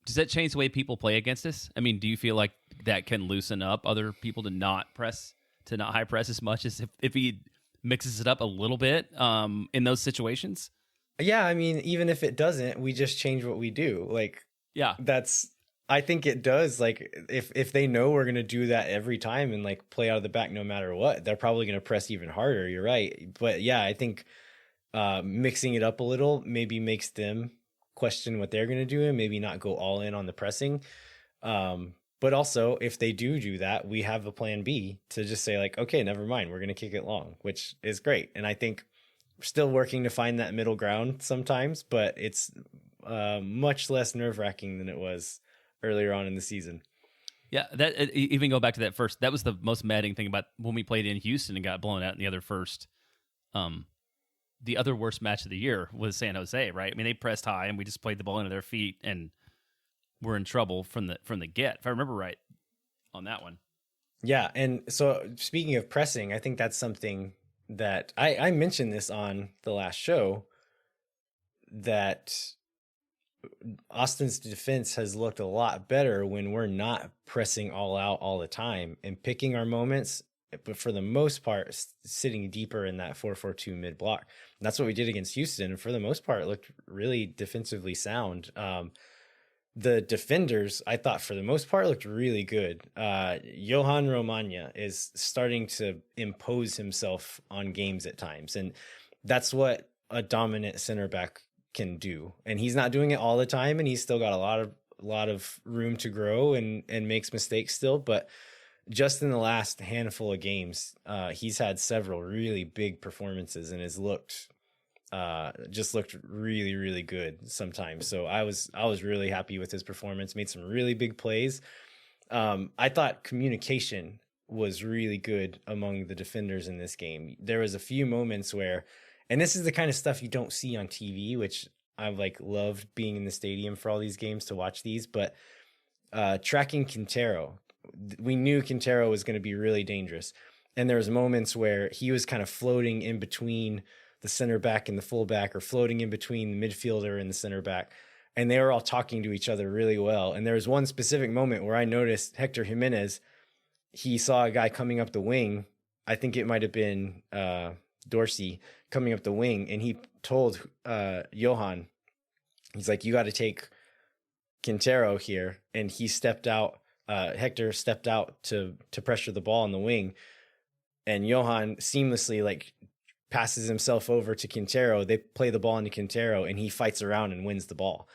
does that change the way people play against us? I mean, do you feel like that can loosen up other people to not high press as much as if he mixes it up a little bit in those situations? Yeah, I mean, even if it doesn't, we just change what we do. Like, Yeah, I think it does. Like, if they know we're gonna do that every time and like play out of the back no matter what, they're probably gonna press even harder. You're right, but yeah, I think mixing it up a little maybe makes them question what they're gonna do and maybe not go all in on the pressing. But also, if they do that, we have a plan B to just say like, okay, never mind, we're gonna kick it long, which is great. And I think we're still working to find that middle ground sometimes, but it's much less nerve-wracking than it was earlier on in the season. yeah. That even go back to that first. That was the most maddening thing about when we played in Houston and got blown out in the other first. The other worst match of the year was San Jose, right? I mean, they pressed high and we just played the ball into their feet and we're in trouble from the get, if I remember right on that one. Yeah, and so speaking of pressing, I think that's something that I mentioned this on the last show, that Austin's defense has looked a lot better when we're not pressing all out all the time and picking our moments, but for the most part, sitting deeper in that 4-4-2 mid block. And that's what we did against Houston. And for the most part, it looked really defensively sound. The defenders, I thought for the most part, looked really good. Jhohan Romagna is starting to impose himself on games at times. And that's what a dominant center back can do. And he's not doing it all the time. And he's still got a lot of room to grow and makes mistakes still. But just in the last handful of games, he's had several really big performances and has looked really, really good sometimes. So I was really happy with his performance, made some really big plays. I thought communication was really good among the defenders in this game. There was a few moments where, and this is the kind of stuff you don't see on TV, which I've like loved being in the stadium for all these games to watch these, but tracking Quintero, we knew Quintero was going to be really dangerous. And there was moments where he was kind of floating in between the center back and the fullback, or floating in between the midfielder and the center back. And they were all talking to each other really well. And there was one specific moment where I noticed Hector Jimenez, he saw a guy coming up the wing. I think it might've been Dorsey coming up the wing. And he told Jhohan, he's like, you got to take Quintero here. And he stepped out. Hector stepped out to pressure the ball on the wing. And Jhohan seamlessly like passes himself over to Quintero. They play the ball into Quintero and he fights around and wins the ball.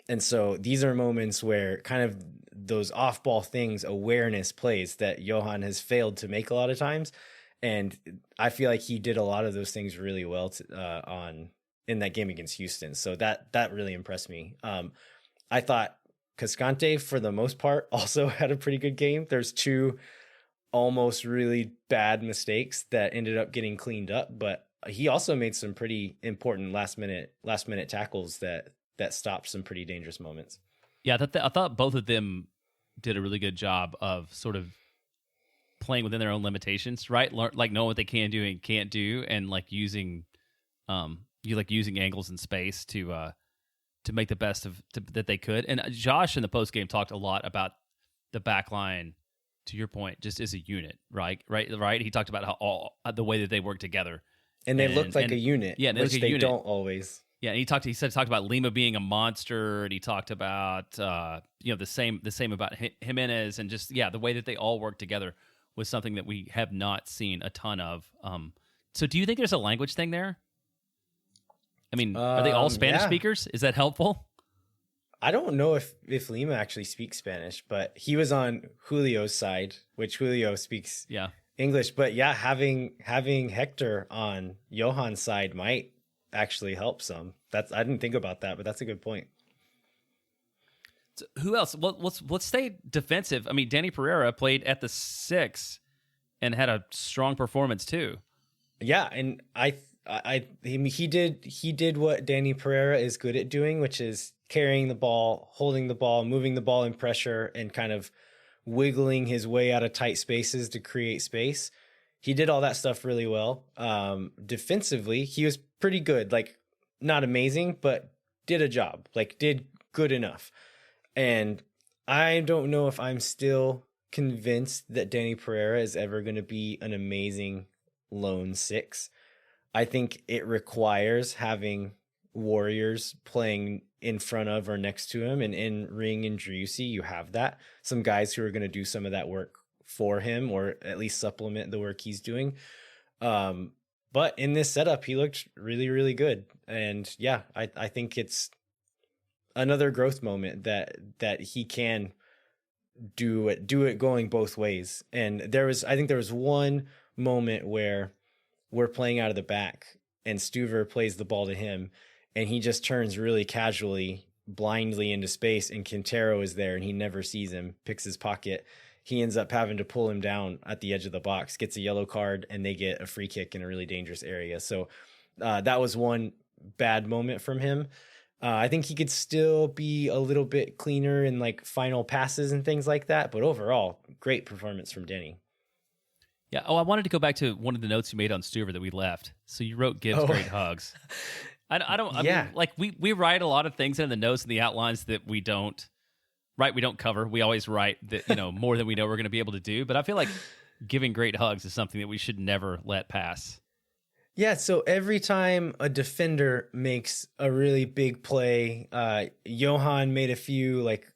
And so these are moments where kind of those off ball things, awareness plays that Jhohan has failed to make a lot of times. And I feel like he did a lot of those things really well in that game against Houston. So that really impressed me. I thought Cascante for the most part also had a pretty good game. There's two almost really bad mistakes that ended up getting cleaned up, but he also made some pretty important last minute tackles that stopped some pretty dangerous moments. Yeah, I thought both of them did a really good job of sort of playing within their own limitations, right? Like knowing what they can do and can't do, and like using angles and space to make the best of that they could. And Josh in the post game talked a lot about the back line, to your point, just as a unit, right? He talked about how the way that they work together. And they looked like a unit, yeah, which they don't always. Yeah, and he talked about Lima being a monster, and he talked about the same about Jimenez, and just the way that they all work together was something that we have not seen a ton of. So, do you think there's a language thing there? I mean, are they all Spanish speakers? Is that helpful? I don't know if Lima actually speaks Spanish, but he was on Julio's side, which Julio speaks English. But yeah, having Hector on Jhohan's side might actually help some. I didn't think about that, but that's a good point. So who else? Well, let's stay defensive. I mean, Danny Pereira played at the 6 and had a strong performance too. Yeah, and he did what Danny Pereira is good at doing, which is carrying the ball, holding the ball, moving the ball in pressure, and kind of wiggling his way out of tight spaces to create space. He did all that stuff really well. Defensively, he was pretty good. Like, not amazing, but did a job, like did good enough. And I don't know if I'm still convinced that Danny Pereira is ever going to be an amazing lone six. I think it requires having warriors playing in front of or next to him, and in Ring and Driussi, you have that. Some guys who are going to do some of that work for him, or at least supplement the work he's doing. But in this setup, he looked really, really good. And yeah, I think it's another growth moment that he can do it going both ways. And I think there was one moment where we're playing out of the back and Stuver plays the ball to him and he just turns really casually, blindly into space, and Quintero is there and he never sees him, picks his pocket. He ends up having to pull him down at the edge of the box, gets a yellow card, and they get a free kick in a really dangerous area. So that was one bad moment from him. I think he could still be a little bit cleaner in like final passes and things like that. But overall, great performance from Denny. Yeah. Oh, I wanted to go back to one of the notes you made on Stuver that we left. So you wrote Gibbs great hugs. I mean, like we write a lot of things in the notes and the outlines that we don't cover. We always write that, more than we know we're going to be able to do. But I feel like giving great hugs is something that we should never let pass. Yeah, so every time a defender makes a really big play, Jhohan made a few like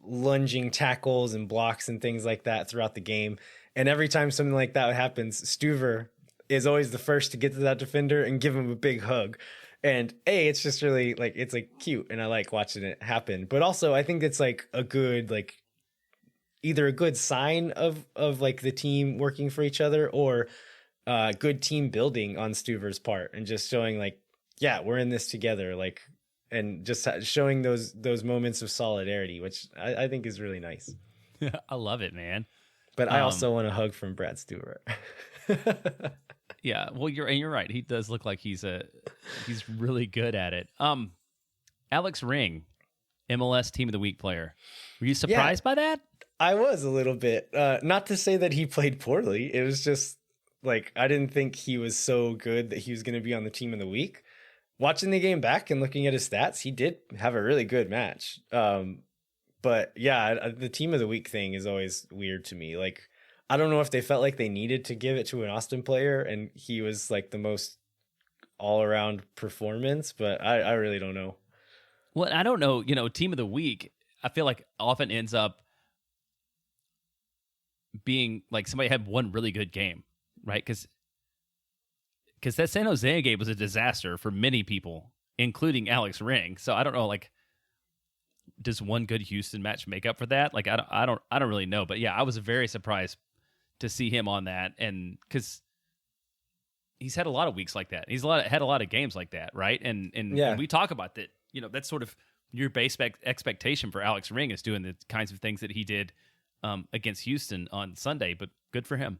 lunging tackles and blocks and things like that throughout the game. And every time something like that happens, Stuver is always the first to get to that defender and give him a big hug. And it's just really like, it's like cute, and I like watching it happen. But also I think it's like a good, like either a good sign of like the team working for each other, or good team building on Stuver's part, and just showing like, yeah, we're in this together, like, and just showing those moments of solidarity, which I think is really nice. I love it, man. But I also want a hug from Brad Stewart. Yeah, well, you're right. He does look like he's really good at it. Alex Ring, MLS Team of the Week player. Were you surprised by that? I was a little bit. Not to say that he played poorly. It was just like, I didn't think he was so good that he was going to be on the Team of the Week. Watching the game back and looking at his stats, he did have a really good match. But yeah, the Team of the Week thing is always weird to me. Like, I don't know if they felt like they needed to give it to an Austin player and he was like the most all-around performance, but I really don't know. Well, I don't know, Team of the Week, I feel like often ends up being like somebody had one really good game, right? Because that San Jose game was a disaster for many people, including Alex Ring. So I don't know, like, does one good Houston match make up for that? Like, I don't really know. But yeah, I was very surprised to see him on that, and because he's had a lot of weeks like that. He's had a lot of games like that, right? And we talk about that. That's sort of your base expectation for Alex Ring, is doing the kinds of things that he did against Houston on Sunday. But good for him.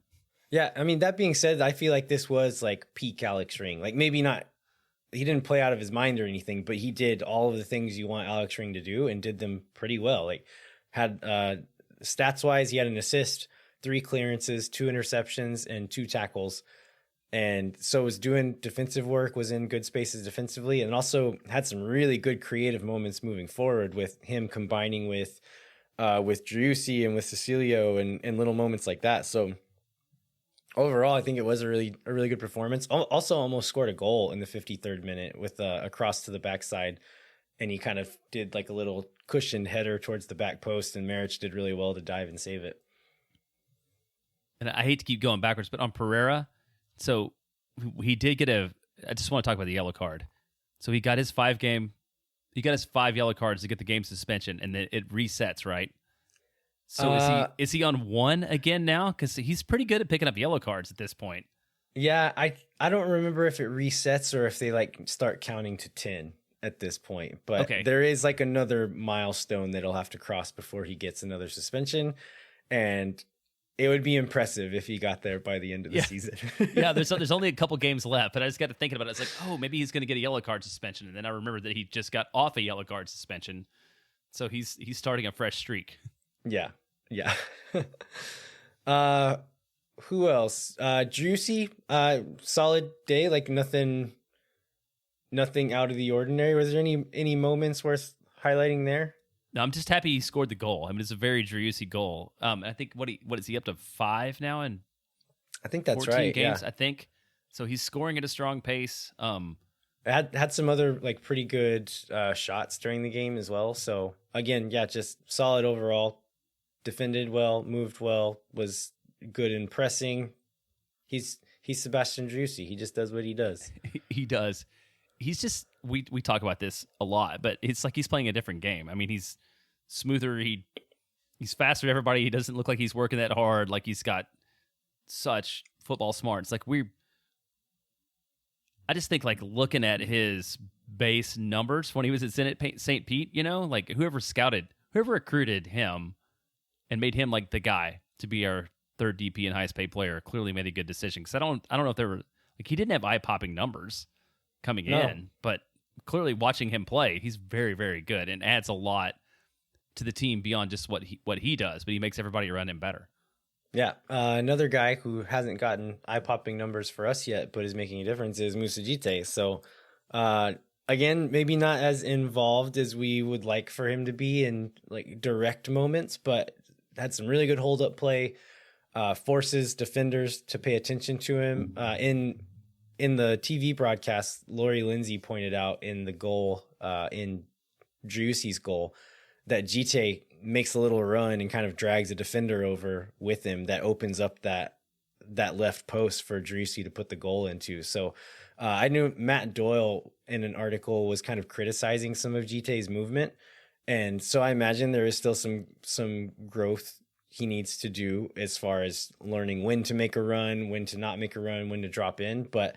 Yeah, I mean, that being said, I feel like this was like peak Alex Ring. Like, maybe not, he didn't play out of his mind or anything, but he did all of the things you want Alex Ring to do and did them pretty well. Like, had stats wise, he had an assist, 3 clearances, 2 interceptions, and 2 tackles. And so was doing defensive work, was in good spaces defensively, and also had some really good creative moments moving forward, with him combining with Driussi and with Cecilio and little moments like that. So overall, I think it was a really good performance. Also almost scored a goal in the 53rd minute with a cross to the backside, and he kind of did like a little cushioned header towards the back post, and Maric did really well to dive and save it. And I hate to keep going backwards, but on Pereira, so he did get I just want to talk about the yellow card. So he got his 5 yellow cards to get the game suspension, and then it resets, right? So is he on 1 again now? Because he's pretty good at picking up yellow cards at this point. Yeah, I don't remember if it resets or if they like start counting to 10 at this point. But okay, there is like another milestone that he'll have to cross before he gets another suspension, and it would be impressive if he got there by the end of the season. Yeah, there's only a couple games left, but I just got to thinking about it. It's like, oh, maybe he's going to get a yellow card suspension, and then I remember that he just got off a yellow card suspension, so he's starting a fresh streak. Yeah. Who else? Driussi, solid day, like nothing nothing out of the ordinary. Was there any moments worth highlighting there? No, I'm just happy he scored the goal. I mean, it's a very Driussi goal. I think what is he up to 5 now in I think that's 14 right. games? Yeah, I think so. He's scoring at a strong pace. had some other like pretty good shots during the game as well. So again, yeah, just solid overall. Defended well, moved well, was good in pressing. He's Sebastian Driussi. He just does what he does. He does. He's just we talk about this a lot, but it's like he's playing a different game. I mean, he's smoother. He's faster than everybody. He doesn't look like he's working that hard. Like he's got such football smarts. Like I just think like looking at his base numbers when he was at St. Pete, you know, like whoever recruited him and made him like the guy to be our third DP and highest paid player clearly made a good decision. Because I don't know if there were like he didn't have eye popping numbers coming in, but clearly watching him play, he's very, very good and adds a lot to the team beyond just what he does, but he makes everybody around him better. Yeah, another guy who hasn't gotten eye-popping numbers for us yet, but is making a difference is Musajite. So, again, maybe not as involved as we would like for him to be in like direct moments, but had some really good hold-up play, forces defenders to pay attention to him. In the TV broadcast, Lori Lindsay pointed out in the goal, in Driussi's goal, that Gite makes a little run and kind of drags a defender over with him that opens up that left post for Driussi to put the goal into. So I knew Matt Doyle in an article was kind of criticizing some of Gite's movement. And so I imagine there is still some growth he needs to do as far as learning when to make a run, when to not make a run, when to drop in. But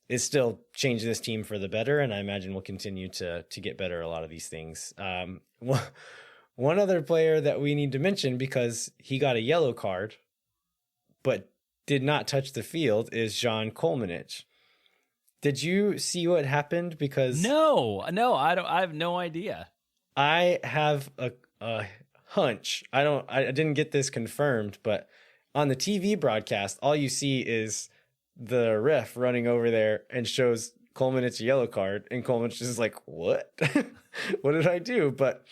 it's still changed this team for the better, and I imagine we'll continue to get better at a lot of these things. One other player that we need to mention because he got a yellow card, but did not touch the field is Jhohan Kolmanic. Did you see what happened? Because no, I don't. I have no idea. I have a hunch. I didn't get this confirmed, but on the TV broadcast, all you see is the ref running over there and shows Kolmanic a yellow card, and Kolmanic is like, "What? What did I do?" But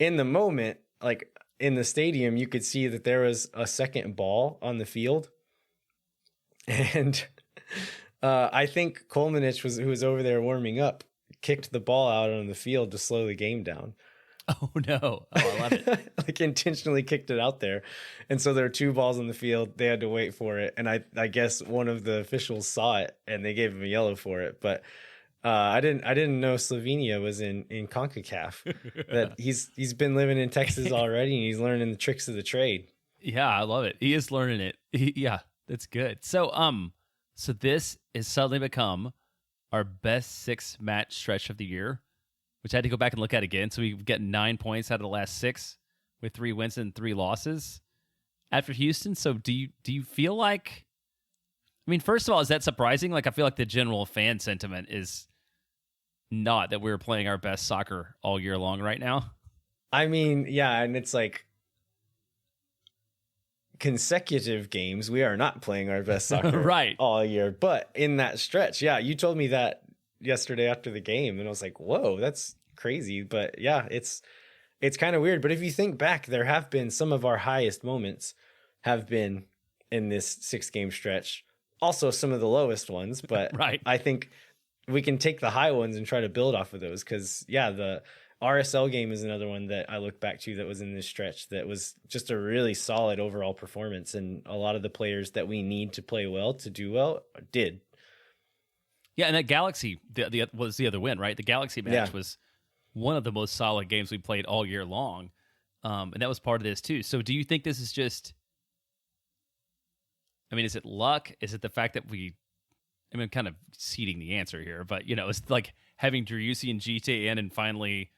in the moment, like in the stadium, you could see that there was a second ball on the field, and I think Kolmanic who was over there warming up, kicked the ball out on the field to slow the game down. Oh no! Oh, I love it. Like intentionally kicked it out there, and so there were 2 balls on the field. They had to wait for it, and I guess one of the officials saw it and they gave him a yellow for it. But I didn't know Slovenia was in CONCACAF. That he's been living in Texas already, and he's learning the tricks of the trade. Yeah, I love it. He is learning it. Yeah, that's good. So so this has suddenly become our best 6-match stretch of the year, which I had to go back and look at again. So we've got 9 points out of the last 6 with 3 wins and 3 losses after Houston. So do you feel like, I mean, first of all, is that surprising? Like, I feel like the general fan sentiment is not that we're playing our best soccer all year long right now. I mean, yeah, and it's like consecutive games, we are not playing our best soccer right all year. But in that stretch, yeah, you told me that yesterday after the game, and I was like, whoa, that's crazy. But yeah, it's kind of weird. But if you think back, there have been some of our highest moments have been in this 6-game stretch. Also some of the lowest ones, but right. I think we can take the high ones and try to build off of those. Cause yeah, the RSL game is another one that I look back to that was in this stretch that was just a really solid overall performance. And a lot of the players that we need to play well, to do well, did. Yeah, and that Galaxy was the other win, right? The Galaxy match was one of the most solid games we played all year long, and that was part of this too. So do you think this is just, I mean, is it luck? Is it the fact that I mean, I'm kind of seeding the answer here, but, you know, it's like having Driussi and Gite in and finally,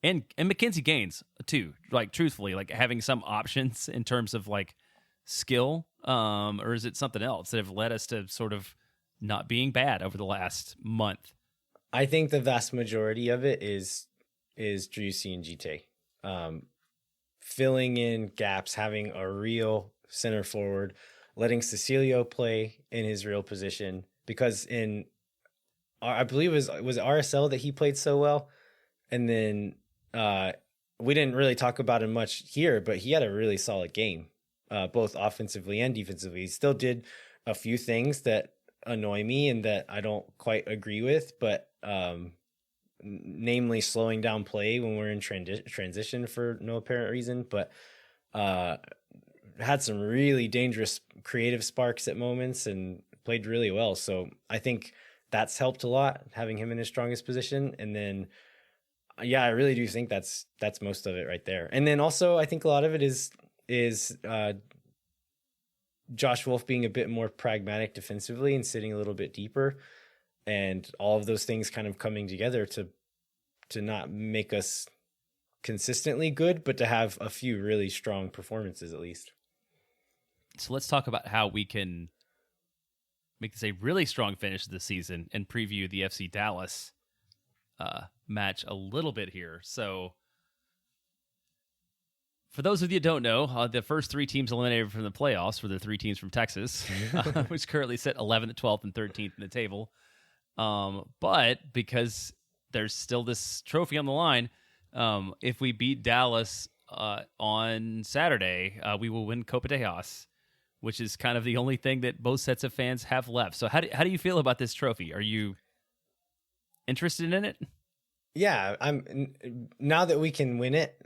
and Mackenzie Gaines too, like truthfully, like having some options in terms of like skill, or is it something else that have led us to sort of not being bad over the last month? I think the vast majority of it is Driussi and Gite. Filling in gaps, having a real center forward, letting Cecilio play in his real position. Because in I believe it was RSL that he played so well, and then we didn't really talk about him much here, but he had a really solid game, both offensively and defensively. He still did a few things that annoy me and that I don't quite agree with, but namely slowing down play when we're in transition for no apparent reason, but had some really dangerous creative sparks at moments and played really well. So I think that's helped a lot, having him in his strongest position. And then, yeah, I really do think that's most of it right there. And then also, I think a lot of it is Josh Wolf being a bit more pragmatic defensively and sitting a little bit deeper, and all of those things kind of coming together to not make us consistently good, but to have a few really strong performances at least. So let's talk about how we can make this a really strong finish of the season and preview the FC Dallas match a little bit here. So for those of you who don't know, the first three teams eliminated from the playoffs were the three teams from Texas, which currently sit 11th, 12th, and 13th in the table. But because there's still this trophy on the line, if we beat Dallas on Saturday, we will win Copa Tejas, which is kind of the only thing that both sets of fans have left. So how do you feel about this trophy? Are you interested in it? Yeah, now that we can win it,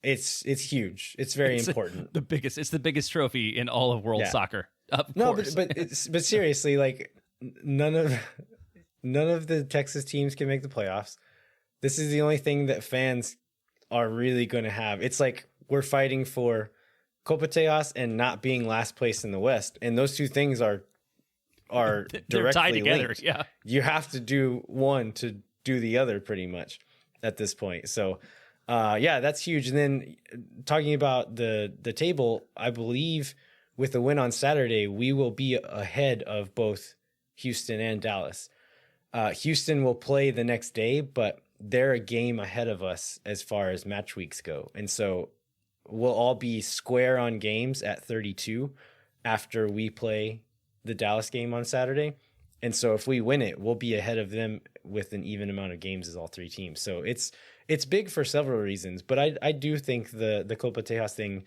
it's huge. It's very important. It's the biggest trophy in all of world soccer. Of course. But seriously, like none of the Texas teams can make the playoffs. This is the only thing that fans are really going to have. It's like we're fighting for Copa Tejas and not being last place in the West, and those two things are directly tied together. linked. Yeah, you have to do one to do the other, pretty much at this point. So, yeah, that's huge. And then talking about the table, I believe with the win on Saturday, we will be ahead of both Houston and Dallas. Houston will play the next day, but they're a game ahead of us as far as match weeks go. And so we'll all be square on games at 32 after we play the Dallas game on Saturday. And so if we win it, we'll be ahead of them with an even amount of games as all three teams. So it's big for several reasons, but I do think the Copa Tejas thing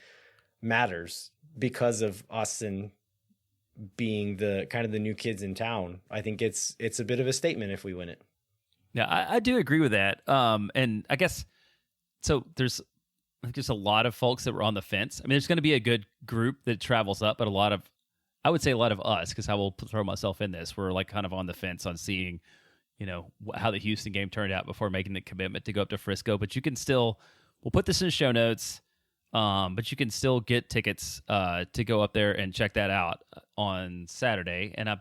matters because of Austin being the kind of the new kids in town. I think it's a bit of a statement if we win it. Yeah, I do agree with that. And I guess so. There's just a lot of folks that were on the fence. I mean, there's going to be a good group that travels up, but I would say a lot of us, because I will throw myself in this, we're like kind of on the fence on seeing, how the Houston game turned out before making the commitment to go up to Frisco. But you can still, we'll put this in the show notes. But you can still get tickets to go up there and check that out on Saturday. And I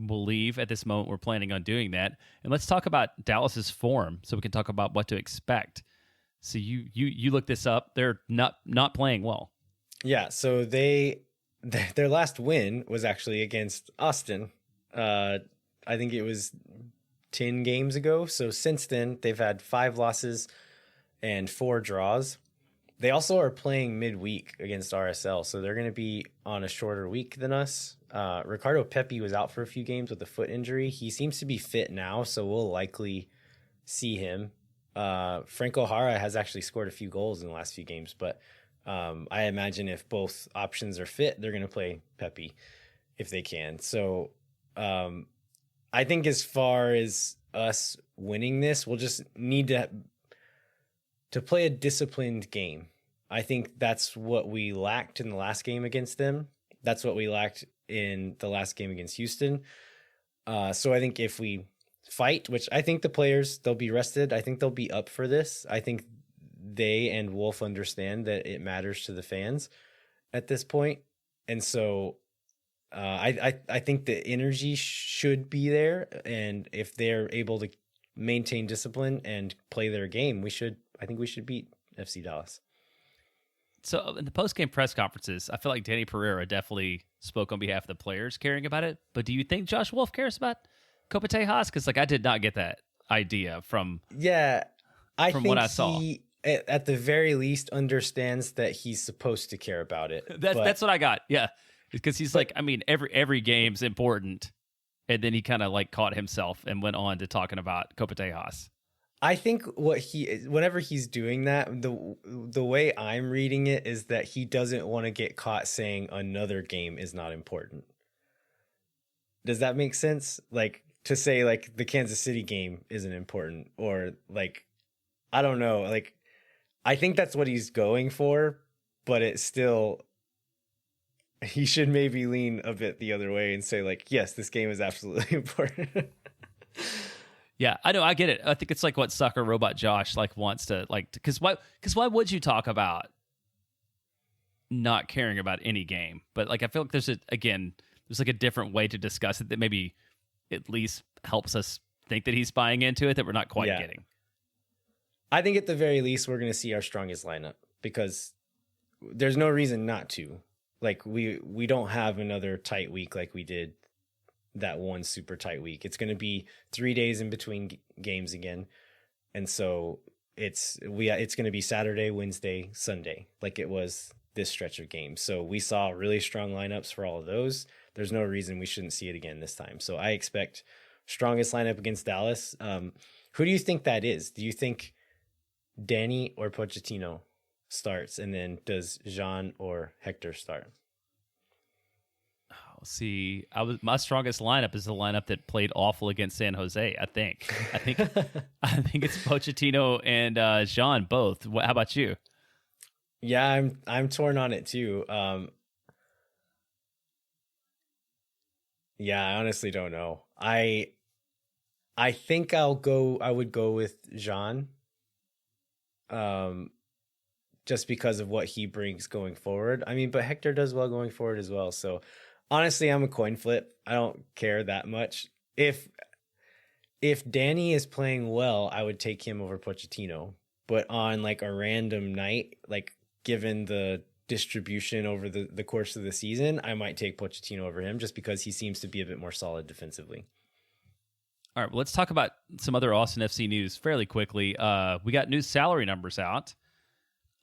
believe at this moment we're planning on doing that. And let's talk about Dallas's form so we can talk about what to expect. So you look this up. They're not playing well. Yeah, so their last win was actually against Austin. I think it was 10 games ago. So since then, they've had 5 losses and 4 draws. They also are playing midweek against RSL, so they're going to be on a shorter week than us. Ricardo Pepi was out for a few games with a foot injury. He seems to be fit now, so we'll likely see him. Franco Jara has actually scored a few goals in the last few games, but I imagine if both options are fit, they're going to play Pepi if they can. So I think as far as us winning this, we'll just need to play a disciplined game. I think that's what we lacked in the last game against them. That's what we lacked in the last game against Houston. So I think if we fight, which I think the players, they'll be rested. I think they'll be up for this. I think they and Wolf understand that it matters to the fans at this point. And so I think the energy should be there. And if they're able to maintain discipline and play their game, I think we should beat FC Dallas. So in the post-game press conferences, I feel like Danny Pereira definitely spoke on behalf of the players caring about it. But do you think Josh Wolf cares about Copa Tejas? Because I did not get that idea from what I saw. He, at the very least, understands that he's supposed to care about it. That's what I got. Yeah, because he's like, I mean, every game's important, and then he kind of like caught himself and went on to talking about Copa Tejas. I think whenever he's doing that, the way I'm reading it is that he doesn't want to get caught saying another game is not important. Does that make sense? Like to say like the Kansas City game isn't important, or like, I don't know. Like, I think that's what he's going for, but it's still, he should maybe lean a bit the other way and say like, yes, this game is absolutely important. Yeah, I know. I get it. I think it's like what Soccer Robot Josh like wants to like, because why would you talk about not caring about any game? But like, I feel like there's like a different way to discuss it that maybe at least helps us think that he's buying into it that we're not quite getting. I think at the very least we're going to see our strongest lineup, because there's no reason not to. Like we don't have another tight week like we did that one super tight week. It's going to be 3 days in between games again, and so it's going to be Saturday, Wednesday, Sunday, like it was this stretch of games. So we saw really strong lineups for all of those. There's no reason we shouldn't see it again this time. So I expect strongest lineup against Dallas. Who do you think that is? Do you think Danny or Pochettino starts, and then does Jhohan or Hector start? See, my strongest lineup is the lineup that played awful against San Jose. I think it's Pochettino and Jhohan both. How about you? Yeah, I'm torn on it too. Yeah, I honestly don't know. I think I would go with Jhohan. Just because of what he brings going forward. I mean, but Hector does well going forward as well. So honestly, I'm a coin flip. I don't care that much. If Danny is playing well, I would take him over Pochettino. But on like a random night, like given the distribution over the course of the season, I might take Pochettino over him just because he seems to be a bit more solid defensively. All right, well, let's talk about some other Austin FC news fairly quickly. We got new salary numbers out.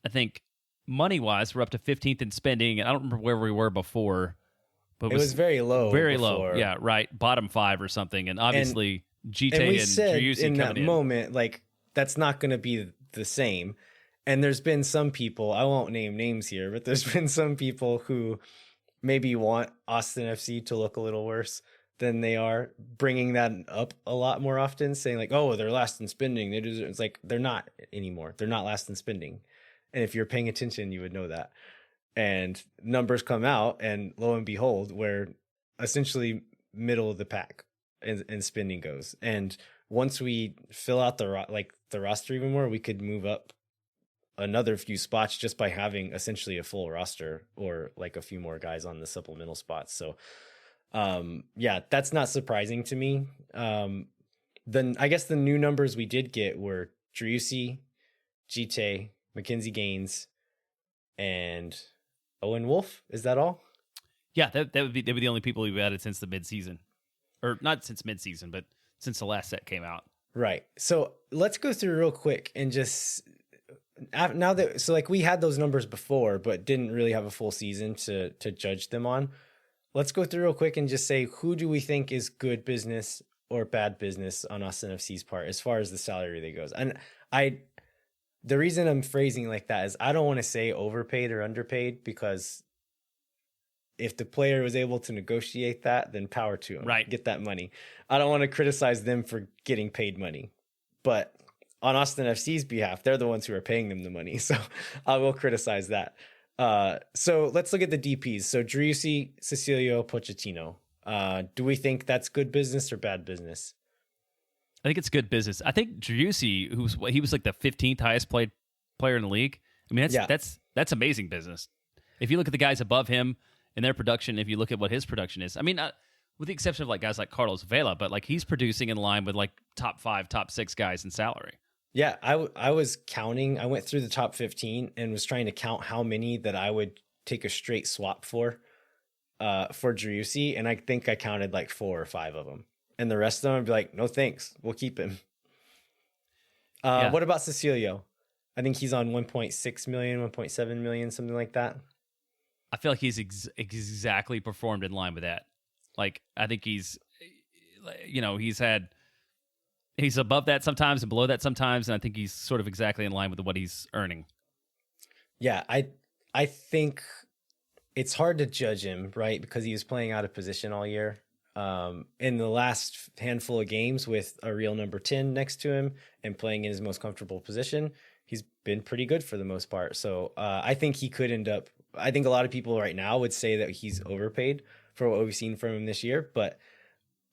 I think money-wise, we're up to 15th in spending. I don't remember where we were before. But it was very low. Very low, yeah, right. Bottom 5 or something. And obviously, Gite and Driussi in that coming in. moment, like, that's not going to be the same. And there's been some people, I won't name names here, but there's been some people who maybe want Austin FC to look a little worse than they are, bringing that up a lot more often, saying like, oh, they're last in spending. It's like, they're not anymore. They're not last in spending. And if you're paying attention, you would know that. And numbers come out, and lo and behold, we're essentially middle of the pack in spending goes. And once we fill out the roster even more, we could move up another few spots just by having essentially a full roster, or like a few more guys on the supplemental spots. So yeah, that's not surprising to me. Then I guess the new numbers we did get were Driussi, Gite, Mackenzie Gaines, and Owen Wolf. Is that all? Yeah, they would be the only people we've added since the midseason, or not since midseason, but since the last set came out. Right. So let's go through real quick and just now that, so like we had those numbers before, but didn't really have a full season to judge them on. Let's go through real quick and just say, who do we think is good business or bad business on Austin FC's part as far as the salary that goes? And the reason I'm phrasing like that is I don't want to say overpaid or underpaid, because if the player was able to negotiate that, then power to him. Right. Get that money. I don't want to criticize them for getting paid money. But on Austin FC's behalf, they're the ones who are paying them the money. So I will criticize that. So let's look at the DPs. So Driussi, Cecilio, Pochettino. Do we think that's good business or bad business? I think it's good business. I think Driussi, he was like the 15th highest played player in the league. I mean, that's amazing business. If you look at the guys above him and their production, if you look at what his production is, I mean, with the exception of like guys like Carlos Vela, but like he's producing in line with like top 5, top 6 guys in salary. Yeah, I was counting. I went through the top 15 and was trying to count how many that I would take a straight swap for Driussi, and I think I counted like 4 or 5 of them. And the rest of them would be like, no thanks, we'll keep him. Yeah. What about Cecilio? I think he's on 1.6 million, 1.7 million, something like that. I feel like he's exactly performed in line with that. Like, I think he's above that sometimes and below that sometimes, and I think he's sort of exactly in line with what he's earning. Yeah, I think it's hard to judge him, right? Because he was playing out of position all year. In the last handful of games with a real number 10 next to him and playing in his most comfortable position, he's been pretty good for the most part. So I think he could end up, I think a lot of people right now would say that he's overpaid for what we've seen from him this year, but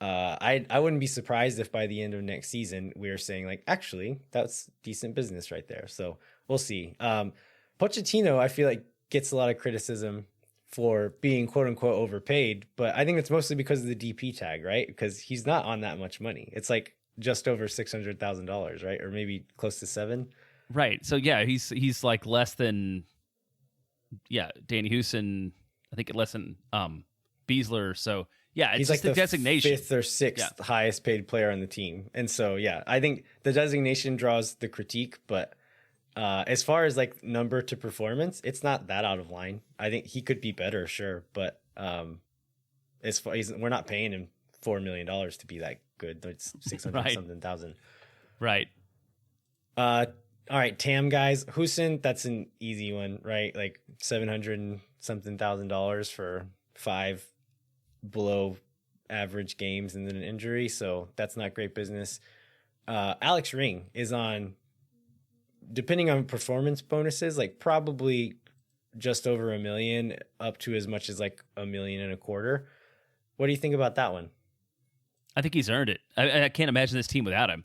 I wouldn't be surprised if by the end of next season we're saying like, actually, that's decent business right there. So we'll see. Pochettino, I feel like gets a lot of criticism for being quote unquote overpaid, but I think it's mostly because of the DP tag, right? Because he's not on that much money. It's like just over $600,000, right? Or maybe close to $7. Right. So yeah, he's like less than Danny Houston. I think less than Beasler. So yeah, it's he's just like the designation, 5th or 6th highest paid player on the team, and so yeah, I think the designation draws the critique, but as far as like number to performance, it's not that out of line. I think he could be better, sure, but as far we're not paying him $4 million to be that good. It's 600 something thousand. Right. All right, TAM guys, Houston, that's an easy one, right? Like 700 and something $1,000 for 5 below average games and then an injury, so that's not great business. Alex Ring is on, depending on performance bonuses, like probably just over $1 million, up to as much as like $1.25 million. What do you think about that one? I think he's earned it. I can't imagine this team without him.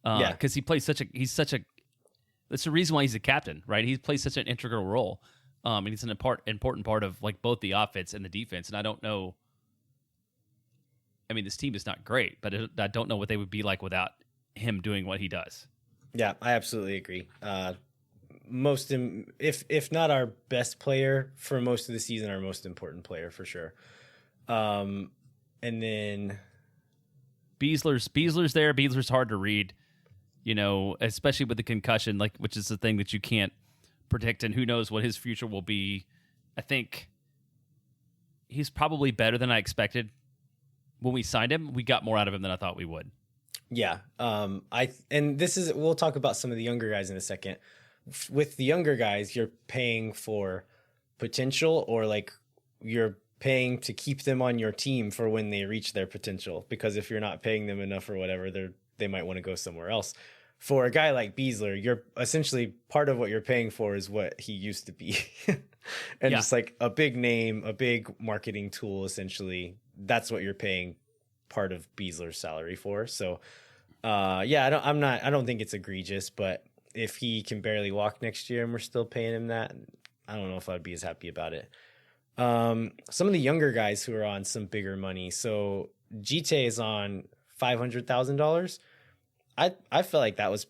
Because he plays that's the reason why he's a captain, right? He plays such an integral role. And he's an important part of like both the offense and the defense. And I don't know. I mean, this team is not great, but I don't know what they would be like without him doing what he does. Yeah, I absolutely agree. If not our best player for most of the season, our most important player for sure. And then Beasler's there. Beasler's hard to read, especially with the concussion, like, which is the thing that you can't predict, and who knows what his future will be. I think he's probably better than I expected. When we signed him, we got more out of him than I thought we would. Yeah. We'll talk about some of the younger guys in a second. With the younger guys, you're paying for potential, or like you're paying to keep them on your team for when they reach their potential, because if you're not paying them enough or whatever, they might want to go somewhere else. For a guy like Beasler, you're essentially, part of what you're paying for is what he used to be. And just like a big name, a big marketing tool, essentially, that's what you're paying part of Beasler's salary for. So I don't think it's egregious, but if he can barely walk next year and we're still paying him that, I don't know if I'd be as happy about it. Some of the younger guys who are on some bigger money. So Gite is on $500,000. I felt like that was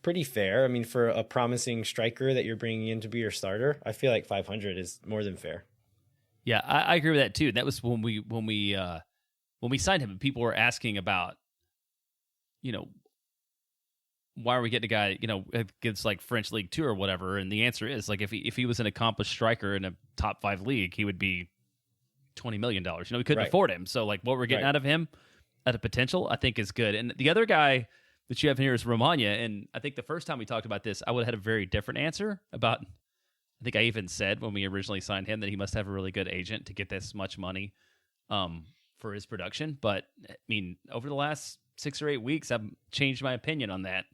pretty fair. I mean, for a promising striker that you're bringing in to be your starter, I feel like 500 is more than fair. Yeah, I agree with that too. That was when we signed him, and people were asking about, why are we getting a guy, gets like French League 2 or whatever? And the answer is, like, if he was an accomplished striker in a top 5 league, he would be $20 million. We couldn't afford him. So like what we're getting out of him at a potential, I think is good. And the other guy that you have here is Romagna. And I think the first time we talked about this, I would have had a very different answer about, I think I even said when we originally signed him that he must have a really good agent to get this much money for his production. But I mean, over the last 6 or 8 weeks, I've changed my opinion on that.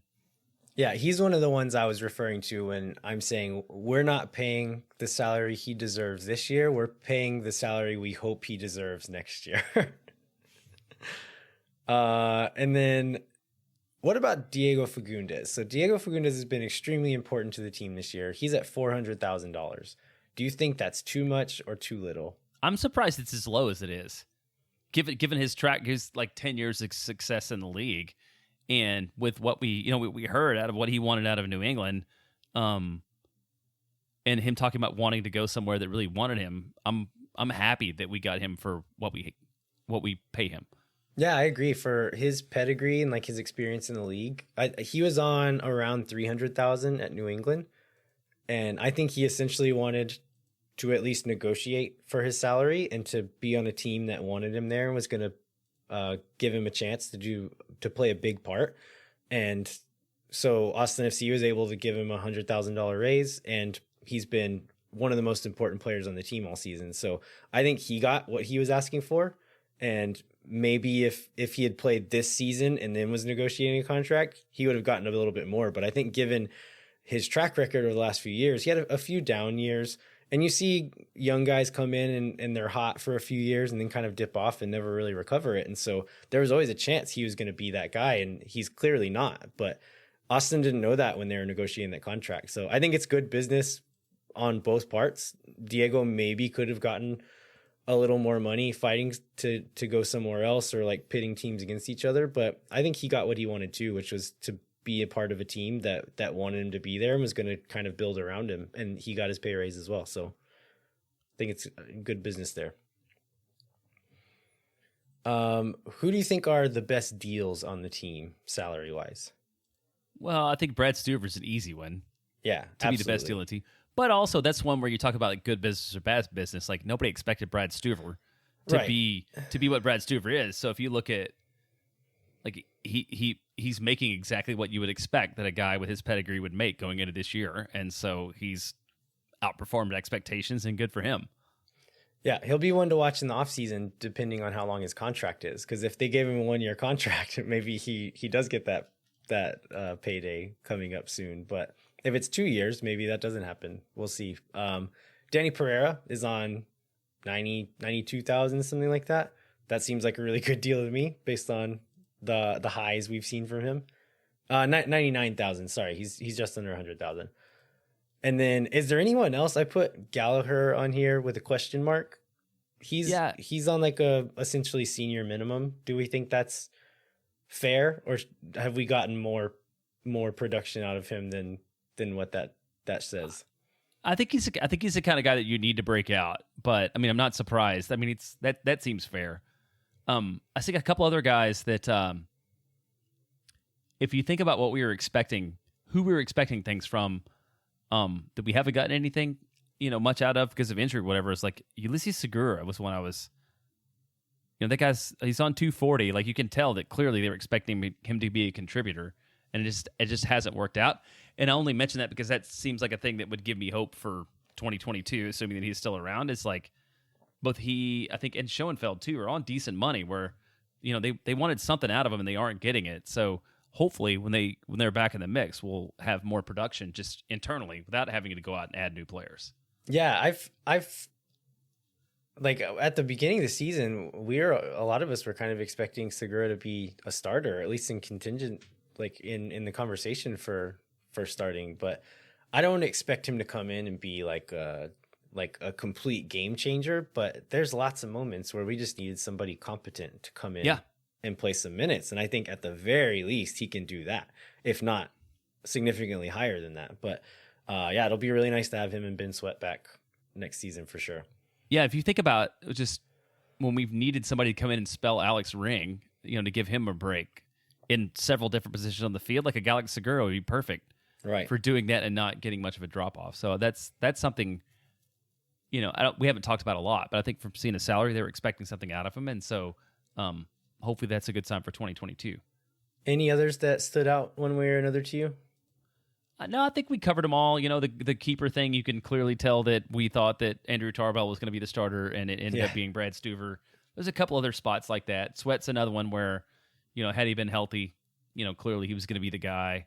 Yeah, he's one of the ones I was referring to when I'm saying we're not paying the salary he deserves this year. We're paying the salary we hope he deserves next year. And then what about Diego Fagundes? So Diego Fagundes has been extremely important to the team this year. He's at $400,000. Do you think that's too much or too little? I'm surprised it's as low as it is. Given his track, his like 10 years of success in the league. And with what we heard out of what he wanted out of New England, and him talking about wanting to go somewhere that really wanted him, I'm happy that we got him for what we pay him. Yeah, I agree. For his pedigree and like his experience in the league, he was on around 300,000 at New England, and I think he essentially wanted to at least negotiate for his salary and to be on a team that wanted him there and was going to give him a chance to play a big part. And so Austin FC was able to give him $100,000 raise, and he's been one of the most important players on the team all season. So I think he got what he was asking for. And maybe if he had played this season and then was negotiating a contract, he would have gotten a little bit more. But I think given his track record over the last few years, he had a few down years. And you see young guys come in and they're hot for a few years and then kind of dip off and never really recover it. And so there was always a chance he was going to be that guy, and he's clearly not. But Austin didn't know that when they were negotiating that contract. So I think it's good business on both parts. Diego maybe could have gotten a little more money fighting to go somewhere else, or like pitting teams against each other. But I think he got what he wanted to, which was to be a part of a team that wanted him to be there and was going to kind of build around him. And he got his pay raise as well. So I think it's good business there. Who do you think are the best deals on the team salary wise? Well, I think Brad Stuver's an easy one. Yeah, to be the best deal on the team. But also, that's one where you talk about like good business or bad business. Like nobody expected Brad Stuver to be what Brad Stuver is. So if you look at like he's making exactly what you would expect that a guy with his pedigree would make going into this year, and so he's outperformed expectations, and good for him. Yeah, he'll be one to watch in the offseason depending on how long his contract is. Because if they gave him a 1-year contract, maybe he does get that payday coming up soon. But if it's 2 years, maybe that doesn't happen. We'll see. Danny Pereira is on 92,000, something like that. That seems like a really good deal to me based on the highs we've seen from him. 99,000. Sorry, he's just under 100,000. And then is there anyone else? I put Gallagher on here with a question mark. He's on like a essentially senior minimum. Do we think that's fair, or have we gotten more production out of him than what that says? I think he's the kind of guy that you need to break out. But I mean, I'm not surprised. I mean, it's that seems fair. I think a couple other guys that, if you think about what we were expecting, who we were expecting things from, that we haven't gotten anything, much out of because of injury or whatever, is like Ulysses Segura was one I was, that he's on 240. Like you can tell that clearly they were expecting him to be a contributor, and it just hasn't worked out. And I only mention that because that seems like a thing that would give me hope for 2022, assuming that he's still around. It's like both he, I think, and Schoenfeld too are on decent money where, they wanted something out of him and they aren't getting it. So hopefully when they're back in the mix, we'll have more production just internally without having to go out and add new players. Yeah, I've like at the beginning of the season, a lot of us were kind of expecting Segura to be a starter, at least in contingent, like in the conversation for starting. But I don't expect him to come in and be like a complete game changer. But there's lots of moments where we just needed somebody competent to come in and play some minutes. And I think at the very least he can do that, if not significantly higher than that. But it'll be really nice to have him and Ben Sweat back next season for sure. Yeah, if you think about just when we've needed somebody to come in and spell Alex Ring, to give him a break in several different positions on the field, like a Galaxy Segura would be perfect for doing that and not getting much of a drop off. So that's something, we haven't talked about a lot, but I think from seeing the salary, they were expecting something out of him. And so hopefully that's a good sign for 2022. Any others that stood out one way or another to you? No, I think we covered them all. The keeper thing, you can clearly tell that we thought that Andrew Tarbell was going to be the starter, and it ended up being Brad Stuver. There's a couple other spots like that. Sweat's another one where, had he been healthy, clearly he was going to be the guy.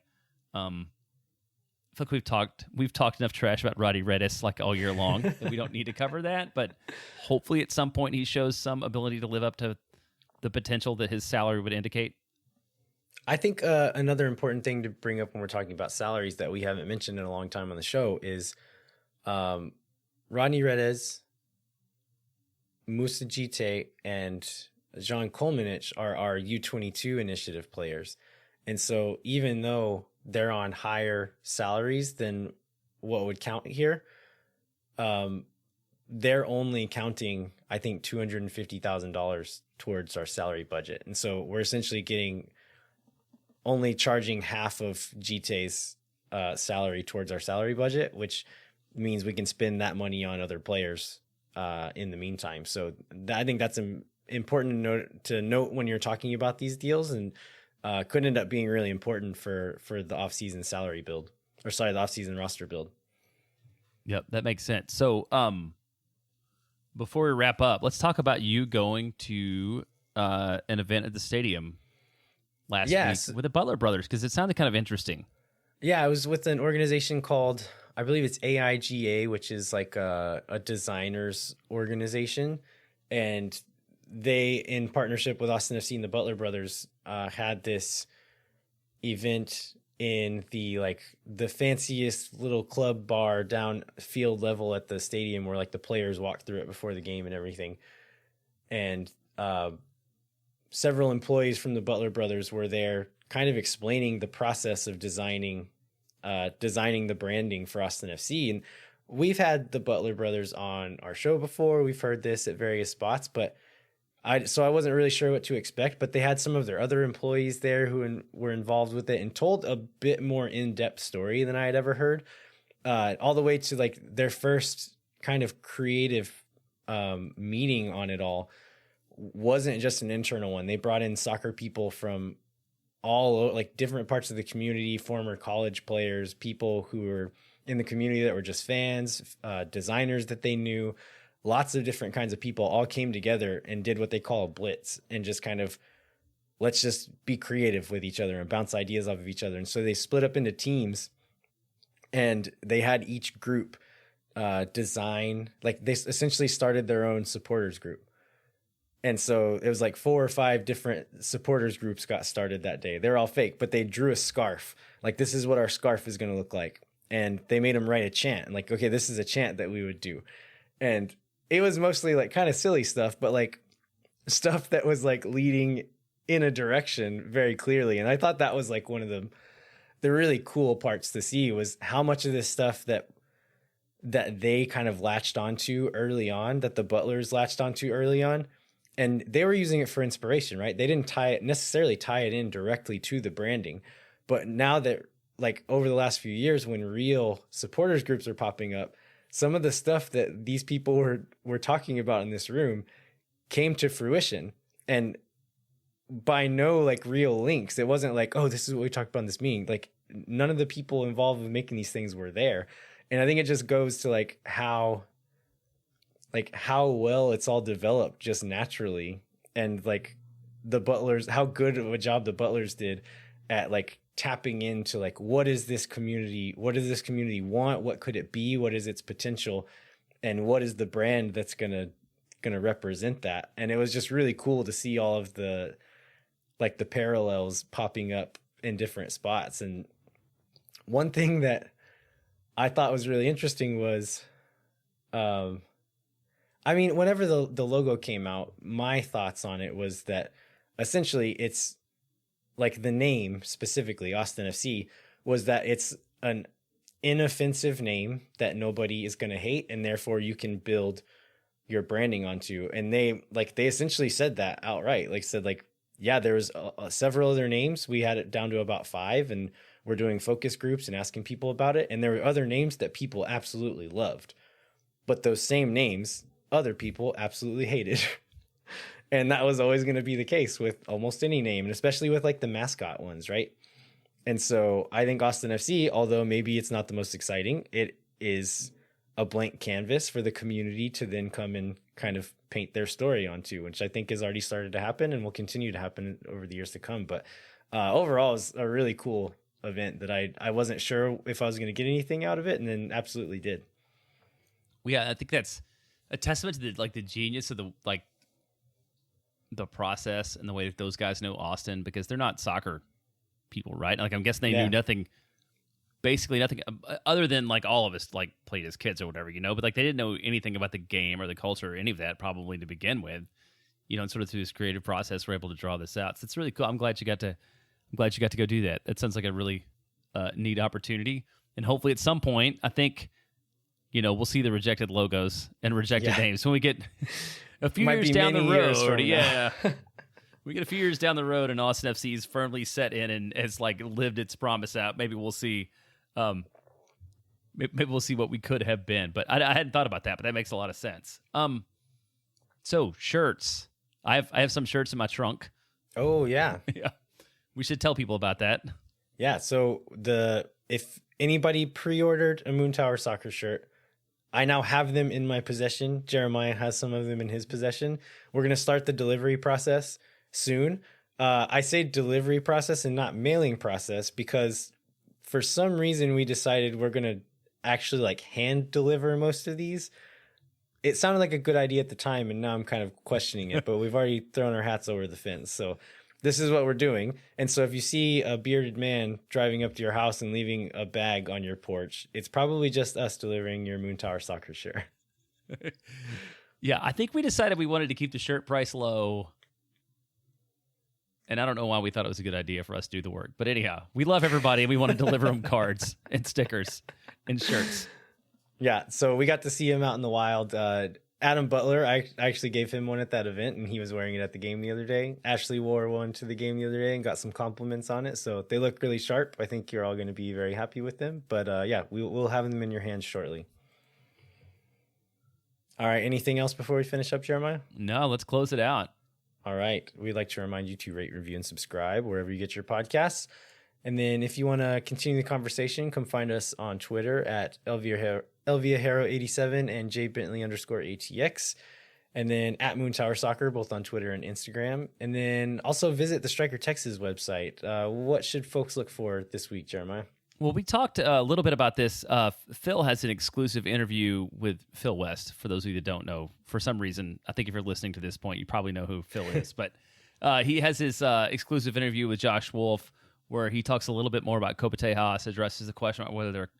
I feel like we've talked enough trash about Roddy Redis like all year long that we don't need to cover that. But hopefully at some point he shows some ability to live up to the potential that his salary would indicate. I think another important thing to bring up when we're talking about salaries that we haven't mentioned in a long time on the show is Rodney Redez, Musa Jite, and Jhohan Kolmanic are our U22 initiative players. And so even though they're on higher salaries than what would count here, they're only counting, I think, $250,000 towards our salary budget. And so we're essentially only charging half of Jite's salary towards our salary budget, which means we can spend that money on other players in the meantime. So I think that's important to note when you're talking about these deals, and could end up being really important for the offseason salary build, or sorry, the offseason roster build. Yep, that makes sense. So, before we wrap up, let's talk about you going to an event at the stadium last week with the Butler brothers, because it sounded kind of interesting. Yeah, I was with an organization called, I believe it's AIGA, which is like a designers organization. And they, in partnership with Austin FC and the Butler brothers, had this event in the fanciest little club bar down field level at the stadium, where like the players walked through it before the game and everything. And several employees from the Butler brothers were there, kind of explaining the process of designing the branding for Austin FC. And we've had the Butler brothers on our show before. We've heard this at various spots, but I wasn't really sure what to expect. But they had some of their other employees there who were involved with it and told a bit more in-depth story than I had ever heard, all the way to like their first kind of creative meeting on it all wasn't just an internal one. They brought in soccer people from all like different parts of the community, former college players, people who were in the community that were just fans, designers that they knew, lots of different kinds of people all came together and did what they call a blitz, and just kind of, let's just be creative with each other and bounce ideas off of each other. And so they split up into teams, and they had each group design, like they essentially started their own supporters group. And so it was like 4 or 5 different supporters groups got started that day. They're all fake, but they drew a scarf. Like, this is what our scarf is going to look like. And they made them write a chant. And like, okay, this is a chant that we would do. And it was mostly like kind of silly stuff, but like stuff that was like leading in a direction very clearly. And I thought that was like one of the really cool parts to see, was how much of this stuff that they kind of latched onto early on, that the Butlers latched onto early on. And they were using it for inspiration, right? They didn't necessarily tie it in directly to the branding. But now that, like, over the last few years, when real supporters groups are popping up, some of the stuff that these people were talking about in this room came to fruition. And by no like real links, it wasn't like, oh, this is what we talked about in this meeting. Like, none of the people involved with making these things were there. And I think it just goes to like how well it's all developed just naturally. And like the Butlers, how good of a job the Butlers did at like tapping into like, what does this community want? What could it be? What is its potential? And what is the brand that's gonna represent that? And it was just really cool to see all of the like the parallels popping up in different spots. And one thing that I thought was really interesting was, I mean, whenever the logo came out, my thoughts on it was that essentially it's like the name specifically, Austin FC, was that it's an inoffensive name that nobody is going to hate, and therefore you can build your branding onto. And they essentially said that outright. Like, said like, yeah, there was several other names. We had it down to about 5, and we're doing focus groups and asking people about it. And there were other names that people absolutely loved, but those same names other people absolutely hated. And that was always going to be the case with almost any name, and especially with like the mascot ones, right? And so I think Austin FC, although maybe it's not the most exciting, it is a blank canvas for the community to then come and kind of paint their story onto, which I think has already started to happen and will continue to happen over the years to come. But overall, it's a really cool event that I wasn't sure if I was going to get anything out of it, and then absolutely did. Yeah, I think that's a testament to the genius of the process and the way that those guys know Austin, because they're not soccer people, right? Like, I'm guessing they knew basically nothing other than like all of us like played as kids or whatever, but like they didn't know anything about the game or the culture or any of that probably to begin with, and sort of through this creative process we're able to draw this out. So it's really cool. I'm glad you got to go do that. It sounds like a really neat opportunity, and hopefully at some point, I think, we'll see the rejected logos and rejected names when we get a few years down the road. Yeah. We get a few years down the road and Austin FC is firmly set in and has like lived its promise out. Maybe we'll see. Maybe we'll see what we could have been. But I hadn't thought about that, but that makes a lot of sense. So shirts. I have some shirts in my trunk. Oh yeah. Yeah. We should tell people about that. Yeah, so if anybody pre-ordered a Moon Tower soccer shirt, I now have them in my possession. Jeremiah has some of them in his possession. We're going to start the delivery process soon. I say delivery process and not mailing process because for some reason we decided we're going to actually like hand deliver most of these. It sounded like a good idea at the time, and now I'm kind of questioning it, but we've already thrown our hats over the fence. So this is what we're doing. And so if you see a bearded man driving up to your house and leaving a bag on your porch, it's probably just us delivering your Moon Tower soccer shirt. Yeah, I think we decided we wanted to keep the shirt price low. And I don't know why we thought it was a good idea for us to do the work. But anyhow, we love everybody and we want to deliver them cards and stickers and shirts. Yeah, so we got to see him out in the wild. Adam Butler, I actually gave him one at that event, and he was wearing it at the game the other day. Ashley wore one to the game the other day and got some compliments on it. So they look really sharp. I think you're all going to be very happy with them. But yeah, we'll have them in your hands shortly. All right, anything else before we finish up, Jeremiah? No, let's close it out. All right, we'd like to remind you to rate, review, and subscribe wherever you get your podcasts. And then if you want to continue the conversation, come find us on Twitter at Elviahero87 and jbentley_ATX. And then at Moon Tower Soccer, both on Twitter and Instagram. And then also visit the Striker Texas website. What should folks look for this week, Jeremiah? Well, we talked a little bit about this. Phil has an exclusive interview with Phil West. For those of you that don't know, for some reason, I think if you're listening to this point, you probably know who Phil is. But he has his exclusive interview with Josh Wolf, where he talks a little bit more about Copa Tejas, addresses the question about whether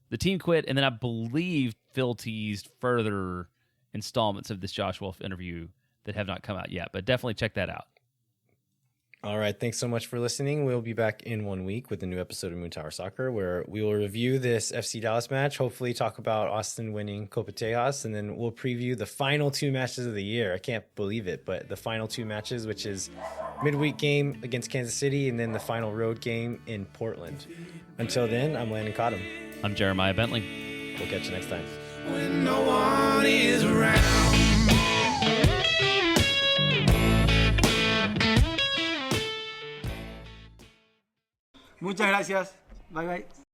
the team quit, and then I believe Phil teased further installments of this Josh Wolf interview that have not come out yet, but definitely check that out. All right, thanks so much for listening. We'll be back in 1 week with a new episode of Moon Tower Soccer, where we will review this FC Dallas match, hopefully talk about Austin winning Copa Tejas, and then we'll preview the final 2 matches of the year. I can't believe it, but the final 2 matches, which is midweek game against Kansas City and then the final road game in Portland. Until then, I'm Landon Cottom. I'm Jeremiah Bentley. We'll catch you next time. When no one is around. Muchas gracias. Bye bye.